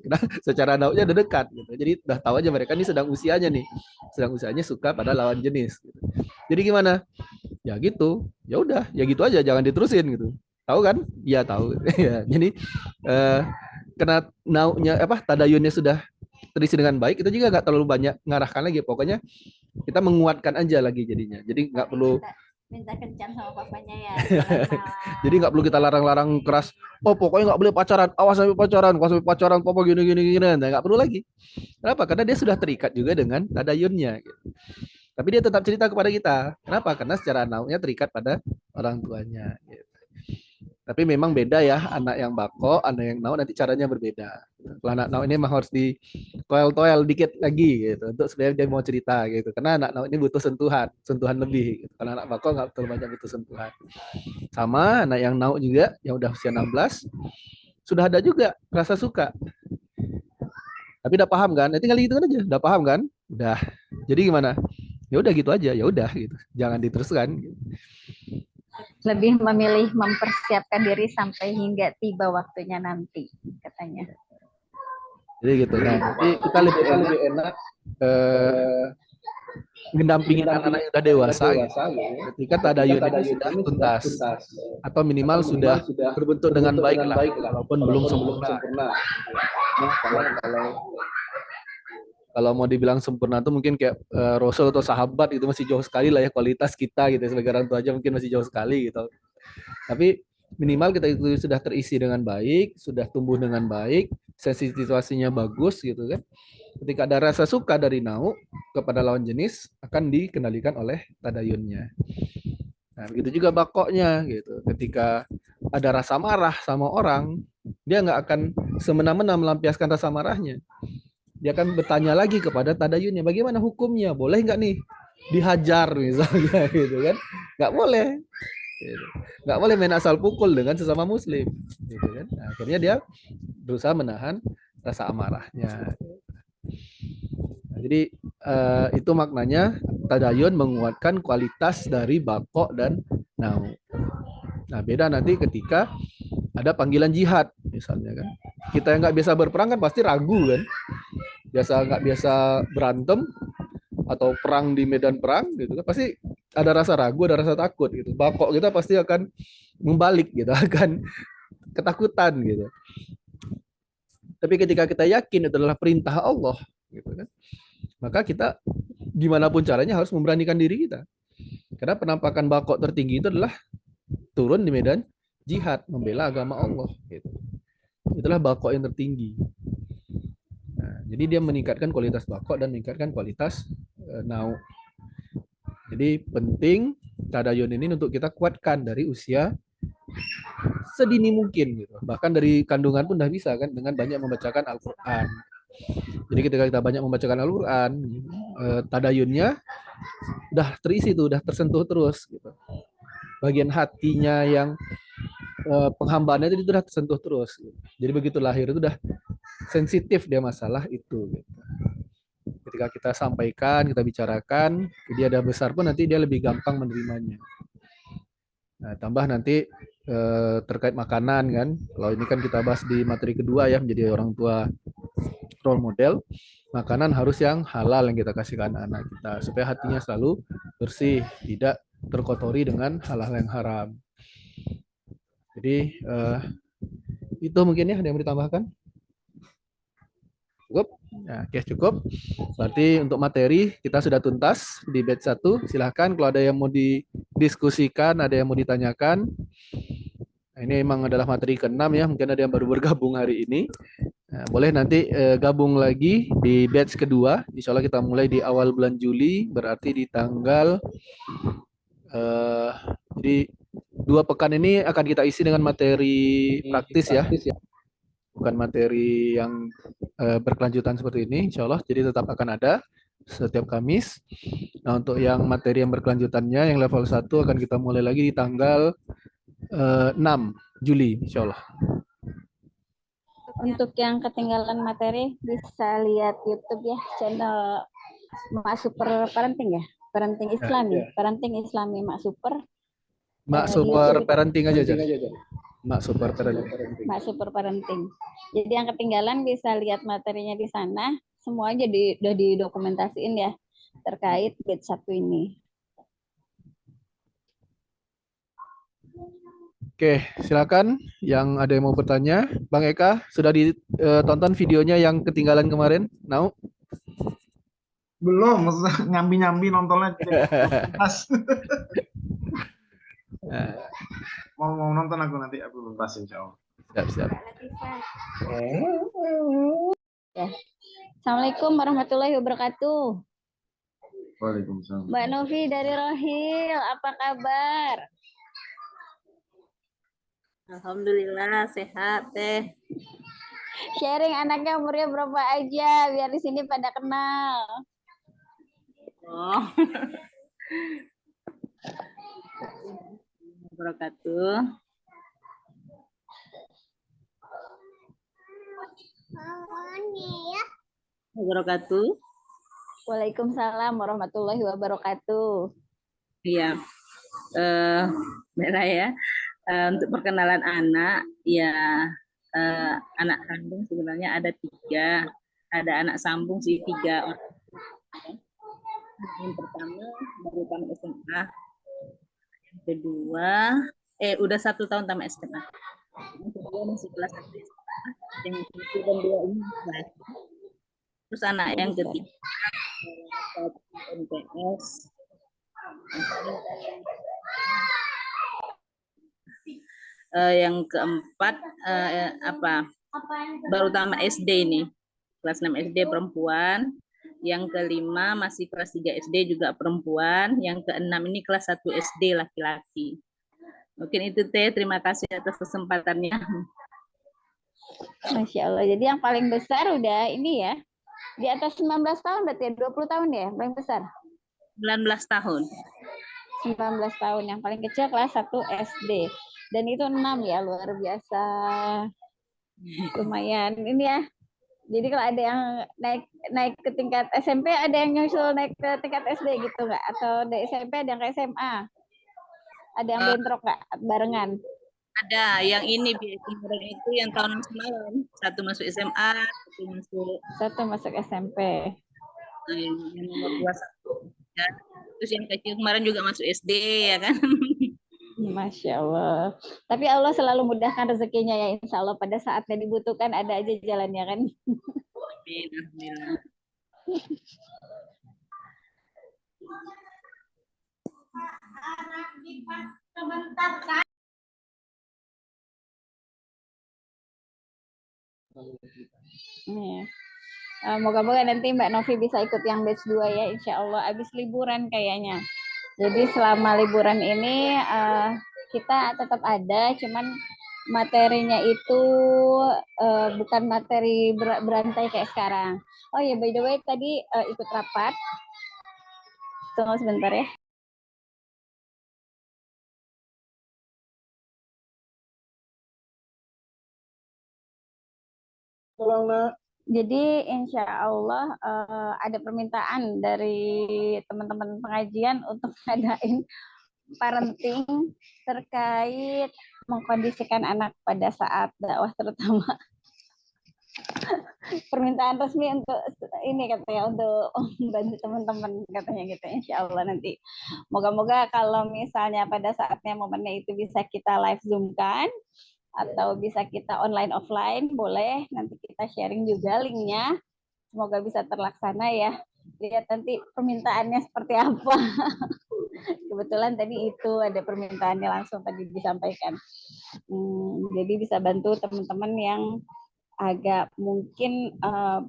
Nah, secara nauknya udah dekat gitu. Jadi udah tahu aja mereka ini sedang usianya nih. Sedang usianya suka pada lawan jenis gitu. Jadi gimana? Ya gitu. Ya udah, ya gitu aja, jangan diterusin gitu. Tahu kan? Iya tahu. Ya, jadi karena nauknya tadayunnya sudah terisi dengan baik, kita juga nggak terlalu banyak ngarahkan lagi. Pokoknya kita menguatkan aja lagi jadinya. Jadi nggak perlu minta kencan sama papanya ya. Jadi nggak perlu kita larang-larang keras. Pokoknya nggak boleh pacaran. Awas sampai pacaran, papa gini. Nah, nggak perlu lagi. Kenapa? Karena dia sudah terikat juga dengan tadayunnya. Gitu. Tapi dia tetap cerita kepada kita. Kenapa? Karena secara nauknya terikat pada orang tuanya. Gitu. Tapi memang beda ya, anak yang bako, anak yang nau nanti caranya berbeda. Kalau anak nau ini memang harus di toel dikit lagi gitu untuk supaya dia mau cerita gitu. Karena anak nau ini butuh sentuhan lebih. Gitu. Kalau anak bako nggak terlalu banyak butuh sentuhan. Sama anak yang nau juga yang udah usia 16 sudah ada juga rasa suka. Tapi udah paham kan? Tinggal gitu aja. Udah paham kan? Udah. Jadi gimana? Ya udah gitu aja. Ya udah gitu. Jangan diteruskan. Gitu. Lebih memilih mempersiapkan diri sampai hingga tiba waktunya nanti, katanya. Jadi gitu. Nah, jadi kita lebih enak mendampingin anak-anak yang udah dewasa gitu. Ketika tadayun ini sudah tuntas atau minimal sudah berbentuk dengan baik lah, walaupun belum sempurna. Nah, kalau mau dibilang sempurna tuh mungkin kayak Rasul atau sahabat itu masih jauh sekali lah ya, kualitas kita gitu sebagai orang tua aja mungkin masih jauh sekali gitu. Tapi minimal kita itu sudah terisi dengan baik, sudah tumbuh dengan baik, sensitivitasnya bagus gitu kan. Ketika ada rasa suka dari nau kepada lawan jenis akan dikendalikan oleh tadayunnya. Nah, begitu juga bakoknya gitu. Ketika ada rasa marah sama orang, dia nggak akan semena-mena melampiaskan rasa marahnya. Dia akan bertanya lagi kepada tadayunnya, bagaimana hukumnya? Boleh nggak nih dihajar misalnya gitu kan? Nggak boleh. Gitu. Nggak boleh main asal pukul dengan sesama muslim. Gitu kan? Nah, akhirnya dia berusaha menahan rasa amarahnya. Nah, jadi itu maknanya tadayun menguatkan kualitas dari bakok dan nau. Nah, beda nanti ketika ada panggilan jihad misalnya kan. Kita yang nggak biasa berperang kan pasti ragu kan. Nggak biasa berantem atau perang di medan perang gitu kan. Pasti ada rasa ragu, ada rasa takut gitu. Bakok kita pasti akan membalik gitu, akan ketakutan gitu. Tapi ketika kita yakin itu adalah perintah Allah gitu kan, maka kita gimana pun caranya harus memberanikan diri kita. Karena penampakan bakok tertinggi itu adalah turun di medan jihad, membela agama Allah. Gitu. Itulah bakok yang tertinggi. Nah, jadi dia meningkatkan kualitas bakok dan meningkatkan kualitas nau. Jadi penting tadayun ini untuk kita kuatkan dari usia sedini mungkin gitu. Bahkan dari kandungan pun udah bisa kan dengan banyak membacakan Al-Qur'an. Jadi ketika kita banyak membacakan Al-Qur'an, tadayunnya udah terisi tuh, udah tersentuh terus gitu. Bagian hatinya yang penghambaannya itu udah tersentuh terus. Gitu. Jadi begitu lahir itu udah sensitif dia masalah itu. Gitu. Ketika kita sampaikan, kita bicarakan, dia ada besar pun nanti dia lebih gampang menerimanya. Nah, tambah nanti terkait makanan kan. Kalau ini kan kita bahas di materi kedua ya, menjadi orang tua role model. Makanan harus yang halal yang kita kasihkan anak kita supaya hatinya selalu bersih, tidak terkotori dengan hal-hal yang haram. Jadi itu mungkin ya, ada yang mau ditambahkan? Cukup? Nah, oke, cukup. Berarti untuk materi kita sudah tuntas di batch 1. Silahkan kalau ada yang mau didiskusikan, ada yang mau ditanyakan. Nah, ini memang adalah materi ke-6 ya, mungkin ada yang baru bergabung hari ini. Nah, boleh nanti gabung lagi di batch kedua. Insya Allah kita mulai di awal bulan Juli, berarti di tanggal jadi 2 pekan ini akan kita isi dengan materi praktis ya, bukan materi yang berkelanjutan seperti ini, insya Allah. Jadi tetap akan ada setiap Kamis. Nah, untuk yang materi yang berkelanjutannya, yang level 1 akan kita mulai lagi di tanggal 6 Juli, insya Allah. Untuk yang ketinggalan materi bisa lihat YouTube ya, channel Mak Super Parenting ya, Parenting Islami, Parenting Islami Mak Super. Mak Super Parenting aja. Mak Super Parenting. Mak Super Parenting. Jadi yang ketinggalan bisa lihat materinya di sana. Semua aja udah didokumentasiin ya terkait batch 1 ini. Oke, silakan yang ada yang mau bertanya. Bang Eka, sudah ditonton videonya yang ketinggalan kemarin? Now? Belum, nyambi-nyambi nontonnya. mau nonton aku nanti aku luntas insya Allah. Siap. Ya. Assalamualaikum warahmatullahi wabarakatuh. Waalaikumsalam. Mbak Novi dari Rohil, apa kabar? Alhamdulillah sehat teh. Sharing anaknya umurnya berapa aja biar di sini pada kenal. Oh. Wabarakatuh. Wabarakatuh. Waalaikumsalam warahmatullahi wabarakatuh. Iya. Merah ya. Untuk perkenalan anak, ya anak kandung sebenarnya ada 3, ada anak sambung sih 3 orang. Yang pertama baru tamat SMA, yang kedua udah 1 tahun tamat SMA, yang kedua masih kelas 1 SMA, yang satu dan dua ini kelas. Terus anak yang ketiga satu MTS, yang keempat baru tamat SD ini, kelas 6 SD perempuan. Yang kelima masih kelas 3 SD juga perempuan. Yang keenam ini kelas 1 SD laki-laki. Mungkin itu Teh, terima kasih atas kesempatannya. Masya Allah. Jadi yang paling besar udah ini ya. Di atas 19 tahun berarti ya, 20 tahun ya, paling besar. 19 tahun. 19 tahun. Yang paling kecil kelas 1 SD. Dan itu 6 ya, luar biasa. Lumayan. Ini ya. Jadi kalau ada yang naik ke tingkat SMP, ada yang nyusul naik ke tingkat SD gitu nggak? Atau dari SMP ada yang ke SMA? Ada yang bentrok nggak barengan? Ada yang ini kemarin itu yang tahun semalam, satu masuk SMA, satu masuk SMP. Yang nomor 21 ya. Terus yang kecil kemarin juga masuk SD ya kan. Masya Allah. Tapi Allah selalu mudahkan rezekinya ya, insya Allah pada saatnya dibutuhkan ada aja jalannya kan. Amin, alhamdulillah. Moga-moga nanti Mbak Novi bisa ikut yang batch 2 ya, insya Allah abis liburan kayaknya. Jadi selama liburan ini kita tetap ada, cuman materinya itu bukan materi berantai kayak sekarang. Oh ya, by the way tadi ikut rapat. Tunggu sebentar ya. Jadi insya Allah ada permintaan dari teman-teman pengajian untuk ngadain parenting terkait mengkondisikan anak pada saat dakwah, terutama permintaan resmi untuk ini katanya, untuk membantu teman-teman katanya gitu. Insya Allah nanti moga-moga kalau misalnya pada saatnya momennya itu bisa kita live zoom kan, atau bisa kita online offline, boleh nanti kita sharing juga linknya. Semoga bisa terlaksana ya. Lihat nanti permintaannya seperti apa. Kebetulan tadi itu ada permintaannya langsung tadi disampaikan. Jadi bisa bantu teman-teman yang agak mungkin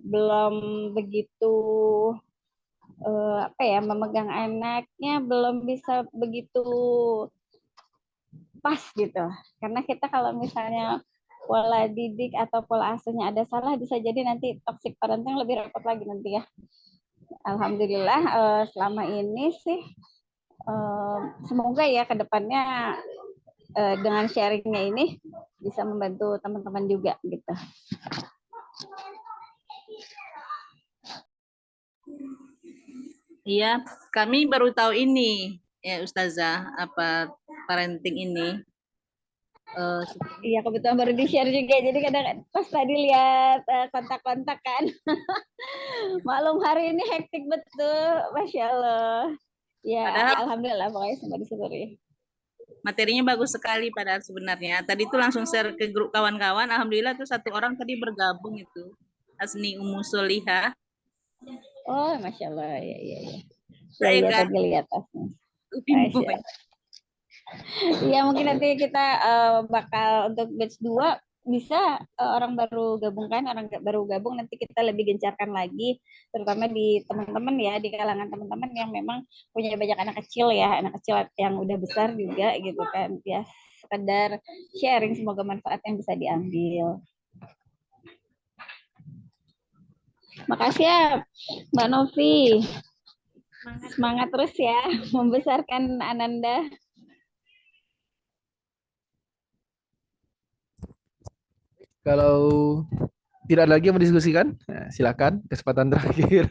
belum begitu memegang anaknya, belum bisa begitu pas gitu. Karena kita kalau misalnya pola didik atau pola asuhnya ada salah, bisa jadi nanti toxic parenting lebih repot lagi nanti ya. Alhamdulillah selama ini sih semoga ya ke depannya dengan sharingnya ini bisa membantu teman-teman juga gitu. Iya, kami baru tahu ini ya Ustazah, apa parenting ini. Iya, kebetulan baru di-share juga. Jadi kadang pas tadi lihat kontak-kontak kan. Maklum hari ini hektik betul, Masya Allah. Ya, alhamdulillah pokoknya semua disyukuri. Materinya bagus sekali padahal sebenarnya. Tadi itu langsung share ke grup kawan-kawan. Alhamdulillah tuh satu orang tadi bergabung itu. Asni Umu Solihah. Oh, Masya Allah. Ya. Saya Ya, kan? tadi lihat Asni. Iya, mungkin nanti kita bakal untuk batch 2 bisa orang baru gabung kan, orang baru gabung nanti kita lebih gencarkan lagi, terutama di teman-teman ya, di kalangan teman-teman yang memang punya banyak anak kecil ya, anak kecil yang udah besar juga gitu kan, ya sekedar sharing, semoga manfaat yang bisa diambil. Makasih ya Mbak Novi, semangat terus ya membesarkan Ananda. Kalau tidak ada lagi yang mendiskusikan, silakan kesempatan terakhir.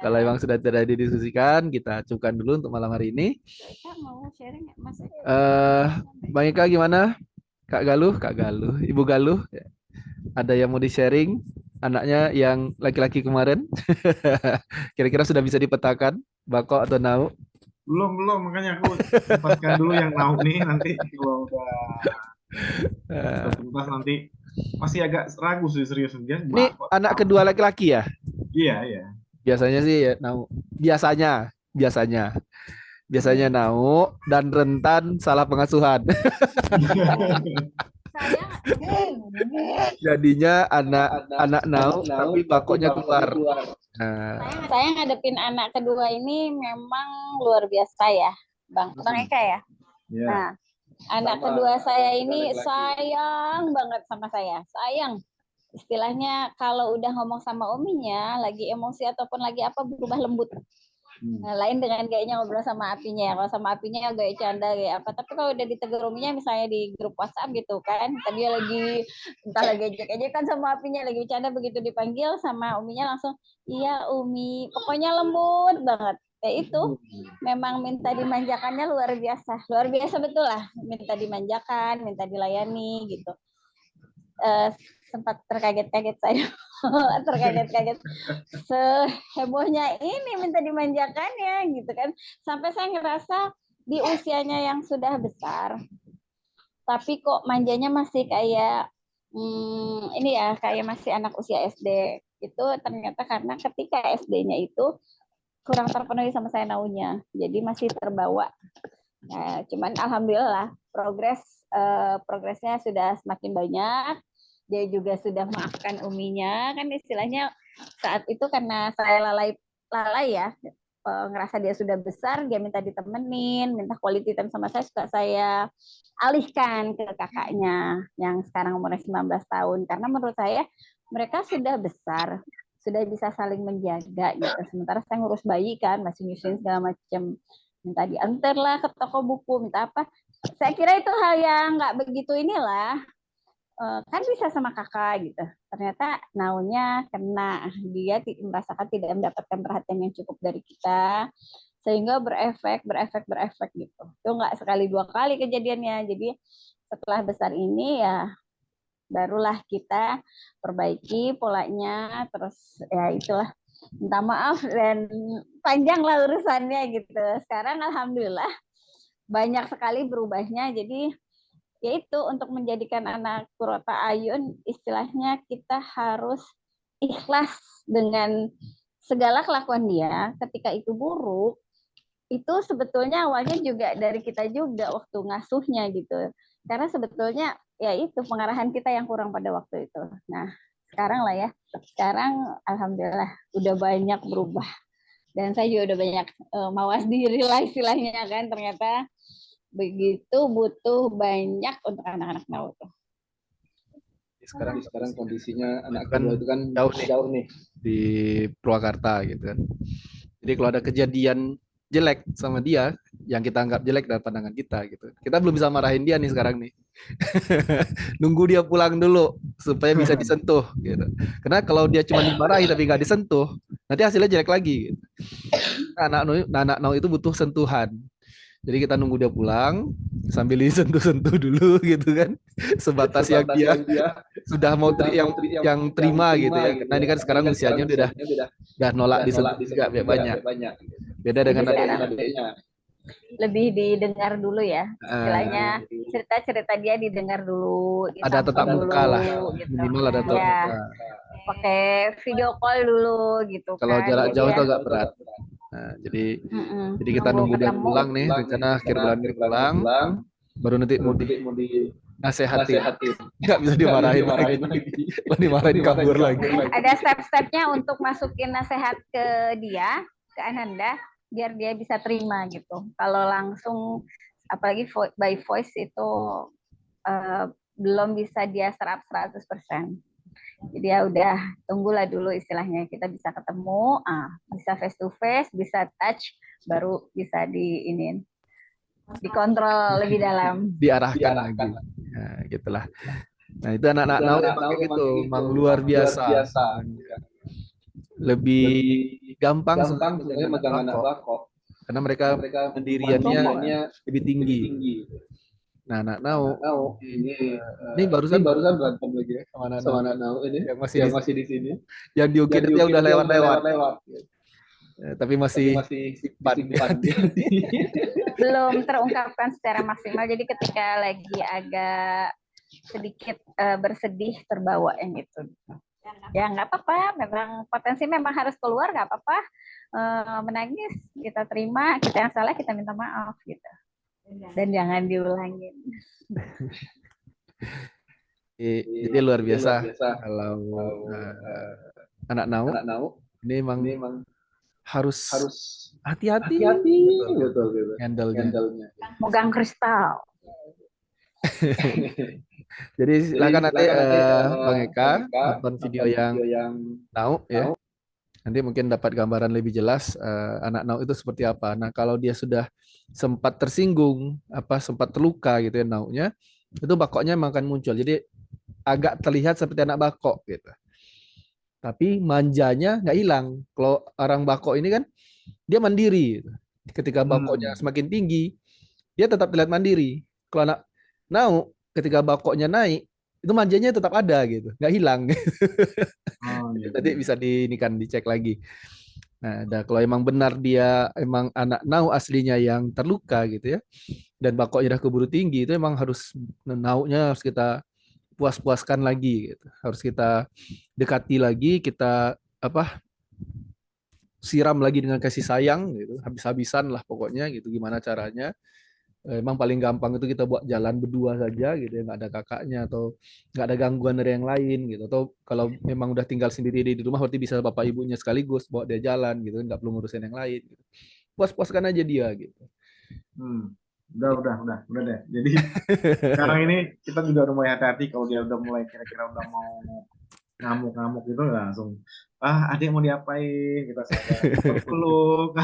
Kalau memang sudah tidak didiskusikan, kita cukupkan dulu untuk malam hari ini. Bang Eka gimana? Kak Galuh, Ibu Galuh, ada yang mau di-sharing? anaknya yang laki-laki kemarin. Kira-kira sudah bisa dipetakan, Bako atau Nau? Belum, makanya aku lepaskan dulu yang Nau nih, nanti kalau udah Eh, tuntas nanti masih agak ragu sih serius dia Ini bakal anak Nau. kedua laki-laki ya? Iya. Biasanya sih ya, Nau. Biasanya, biasanya, biasanya Nau dan rentan salah pengasuhan. Saya Jadinya anak anak Nau tapi Bakonya keluar. Nah, saya ngadepin anak kedua ini memang luar biasa ya, Bang Eka ya. Iya. Nah, anak kedua saya ini sayang banget sama saya, sayang. Istilahnya kalau udah ngomong sama uminya, lagi emosi ataupun lagi apa berubah lembut. Nah, lain dengan kayaknya ngobrol sama apinya ya. Kalau sama apinya gaya canda kayak apa. Tapi kalau udah ditegur uminya misalnya di grup WhatsApp gitu kan, tadi dia lagi entah lagi ejek kan sama apinya lagi bercanda, begitu dipanggil sama uminya langsung iya umi, pokoknya lembut banget. Ya itu memang minta dimanjakannya luar biasa betul lah, minta dimanjakan, minta dilayani gitu. Sempat terkaget-kaget saya, terkaget-kaget sehebohnya ini minta dimanjakannya gitu kan, sampai saya ngerasa di usianya yang sudah besar tapi kok manjanya masih kayak ini ya, kayak masih anak usia SD. Itu ternyata karena ketika SD-nya itu kurang terpenuhi sama saya naunya, jadi masih terbawa. Nah, cuman alhamdulillah progresnya sudah semakin banyak. Dia juga sudah maafkan uminya, kan istilahnya saat itu karena saya lalai ya, ngerasa dia sudah besar, dia minta ditemenin, minta quality time sama saya, suka saya alihkan ke kakaknya yang sekarang umurnya 19 tahun. Karena menurut saya mereka sudah besar, sudah bisa saling menjaga gitu. Sementara saya ngurus bayi kan, masih nyusuin segala macam, minta diantar lah ke toko buku, minta apa. Saya kira itu hal yang nggak begitu inilah, kan bisa sama kakak gitu. Ternyata naunya kena, dia merasakan tidak mendapatkan perhatian yang cukup dari kita, sehingga berefek gitu. Itu nggak sekali dua kali kejadiannya. Jadi setelah besar ini ya barulah kita perbaiki polanya, terus ya itulah, minta maaf dan panjang lah urusannya gitu. Sekarang alhamdulillah banyak sekali berubahnya. Jadi yaitu untuk menjadikan anak Kurota Ayun, istilahnya kita harus ikhlas dengan segala kelakuan dia. Ketika itu buruk, itu sebetulnya awalnya juga dari kita juga waktu ngasuhnya gitu. Karena sebetulnya ya itu pengarahan kita yang kurang pada waktu itu. Nah, sekarang lah ya. Sekarang alhamdulillah udah banyak berubah. Dan saya juga udah banyak mawas diri lah istilahnya kan, ternyata begitu butuh banyak untuk anak-anak Nau tuh. sekarang kondisinya anak kedua itu kan jauh nih di Purwakarta gitu kan. Jadi kalau ada kejadian jelek sama dia, yang kita anggap jelek dalam pandangan kita gitu, kita belum bisa marahin dia nih sekarang nih. Nunggu dia pulang dulu supaya bisa disentuh gitu. Karena kalau dia cuma dimarahi tapi nggak disentuh, nanti hasilnya jelek lagi gitu. Anak Nau itu butuh sentuhan. Jadi kita nunggu dia pulang sambil disentuh-sentuh dulu gitu kan. Sebatas yang dia sudah mau yang terima gitu ya. Karena ini kan sekarang usianya udah nolak disentuh juga banyak. Beda dengan adiknya. Lebih didengar dulu ya. Istilahnya cerita-cerita dia didengar dulu, Ada tatap muka lah. gitu. Minimal ada tatap Ya, muka. pakai video call dulu gitu Kalau kan. jarak Jadi jauh ya, itu agak berat. Nah, jadi kita nunggu dia ketemu. pulang nih, rencana akhir bulan ini pulang, baru nanti mau nasehatin. Nggak bisa dimarahin lagi. Kalau dimarahin kabur lagi. Ada step-stepnya untuk masukin nasihat ke dia, ke Ananda, biar dia bisa terima gitu. Kalau langsung, apalagi by voice itu belum bisa dia serap 100%. Jadi ya udah, tunggulah dulu istilahnya, kita bisa ketemu, bisa face to face, bisa touch, baru bisa dikontrol lebih dalam. Diarahkan lagi. Nah, gitulah. Nah, itu anak-anak Nau kayak gitu, memang luar biasa. Lebih gampang sebenarnya megang anak Bako. Karena mereka pendiriannya lebih tinggi. Nah, anak Nau ini ini barusan berantem lagi ya sama anak sama Nau anak Nau ini yang masih yang di masih di sini, yang di yang UGD di dia udah UGD udah lewat-lewat, lewat-lewat, tapi tapi masih masih simpan. disimpan di hati. Belum terungkapkan secara maksimal. Jadi ketika lagi agak sedikit bersedih terbawa yang itu. Ya nggak apa-apa, memang potensi memang harus keluar, nggak apa-apa. Menangis kita terima, kita yang salah kita minta maaf gitu. Dan jangan diulangin. Jadi luar biasa kalau anak Nau ini emang harus hati-hati betul handle-nya. Megang kristal. Jadi silakan nanti Bang Eka nonton video yang yang Nau ya. Nanti mungkin dapat gambaran lebih jelas anak Nau itu seperti apa. Nah, kalau dia sudah sempat tersinggung, sempat terluka gitu ya Naunya, itu bakoknya memang akan muncul. Jadi agak terlihat seperti anak bakok gitu. Tapi manjanya nggak hilang. Kalau orang bakok ini kan dia mandiri. Gitu. Ketika bakoknya semakin tinggi, dia tetap terlihat mandiri. Kalau anak Nau ketika bakoknya naik, itu manjanya tetap ada gitu, nggak hilang. Tadi bisa dicek lagi. Nah, kalau emang benar dia emang anak Nau aslinya yang terluka gitu ya, dan bakoknya udah keburu tinggi, itu emang harus Naunya harus kita puas-puaskan lagi gitu. Harus kita dekati lagi, kita siram lagi dengan kasih sayang gitu, habis-habisan lah pokoknya gitu. Gimana caranya? Emang paling gampang itu kita buat jalan berdua saja gitu ya, nggak ada kakaknya atau nggak ada gangguan dari yang lain gitu. Atau kalau memang udah tinggal sendiri di rumah berarti bisa bapak ibunya sekaligus bawa dia jalan gitu, nggak perlu ngurusin yang lain gitu. Puas-puaskan aja dia gitu. Udah deh. Jadi sekarang ini kita juga udah mulai hati-hati kalau dia udah mulai kira-kira udah mau ngamuk-ngamuk gitu langsung adik mau diapain kita peluk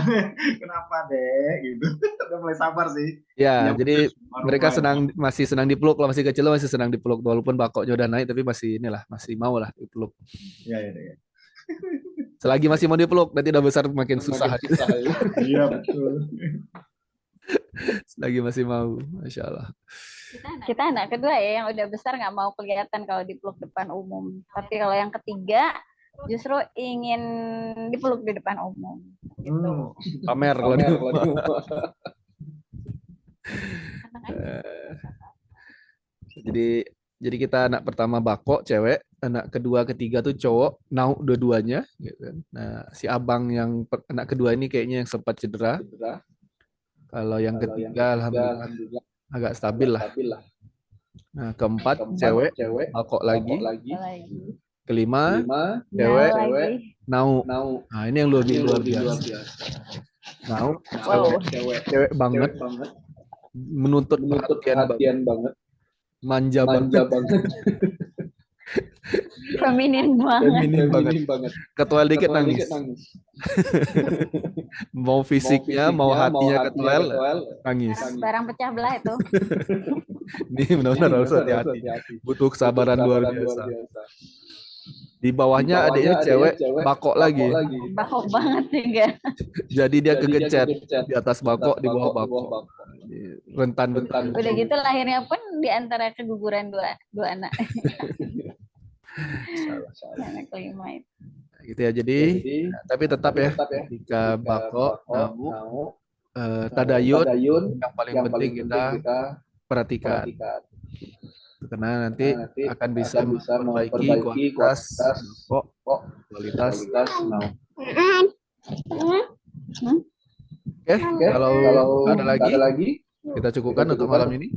kenapa dek gitu udah mulai sabar sih ya jadi mereka masih senang dipeluk. Kalau masih kecil masih senang dipeluk walaupun bakoknya udah naik tapi masih mau lah dipeluk ya. Selagi masih mau dipeluk nanti udah besar makin susah. Iya betul. Selagi masih mau, Masya Allah. Kita anak kedua ya yang udah besar nggak mau kelihatan kalau dipeluk depan umum. Tapi kalau yang ketiga justru ingin dipeluk di depan umum. Gitu. Pamer kalau di jadi kita anak pertama bakok cewek, anak kedua ketiga tuh cowok, Nau dua-duanya. Gitu. Nah si abang yang anak kedua ini kayaknya yang sempat cedera. Kalau yang ketiga alhamdulillah agak stabil lah. Nah, keempat cewek bakok lagi. Kelima cewek Nau. Nah, ini yang lebih luar biasa. Nau cewek banget. Menuntut perhatian banget. Manja banget. Feminin banget. Ketuel dikit nangis. Mau fisiknya, mau hatinya ketuel nangis. Barang pecah belah itu. Ini benar-benar harus hati-hati. Butuh kesabaran luar biasa. Di bawahnya adiknya cewek bakok lagi. Bakok banget juga. Jadi dia kegecet di atas bakok, di bawah bakok. Rentan. Udah gitu lahirnya pun di antara keguguran dua anak. Anak kelima itu. Gitu ya. Jadi tapi tetap ya jika bakok, Nau, tadayun yang paling penting kita perhatikan. Karena nanti akan bisa memperbaiki kualitas bakok, kualitas Nau. Oke, kalau ada lagi kita cukupkan untuk malam ini.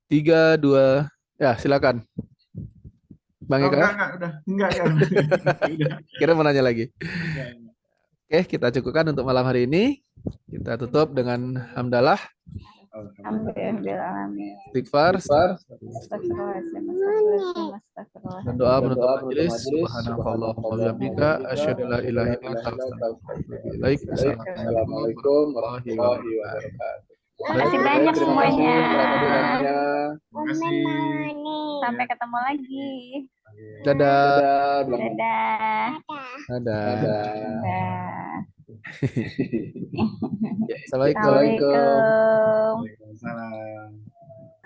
3, 2, ya silakan. Bang Eka. Enggak. Kira mau nanya lagi. Oke, kita cukupkan untuk malam hari ini. Kita tutup dengan hamdalah. Alhamdulillah. Istighfar. Dan doa penutup majelis. Subhanallah wa bihamdika asyhadu an la ilaha illa anta astaghfiruka wa atubu ilaik. Assalamualaikum warahmatullahi wabarakatuh. Terima kasih banyak semuanya. Terima kasih. Sampai ketemu lagi. Dadah. Dadah. Dadah. Dadah. Ya, Assalamualaikum. Assalamualaikum. Waalaikumsalam.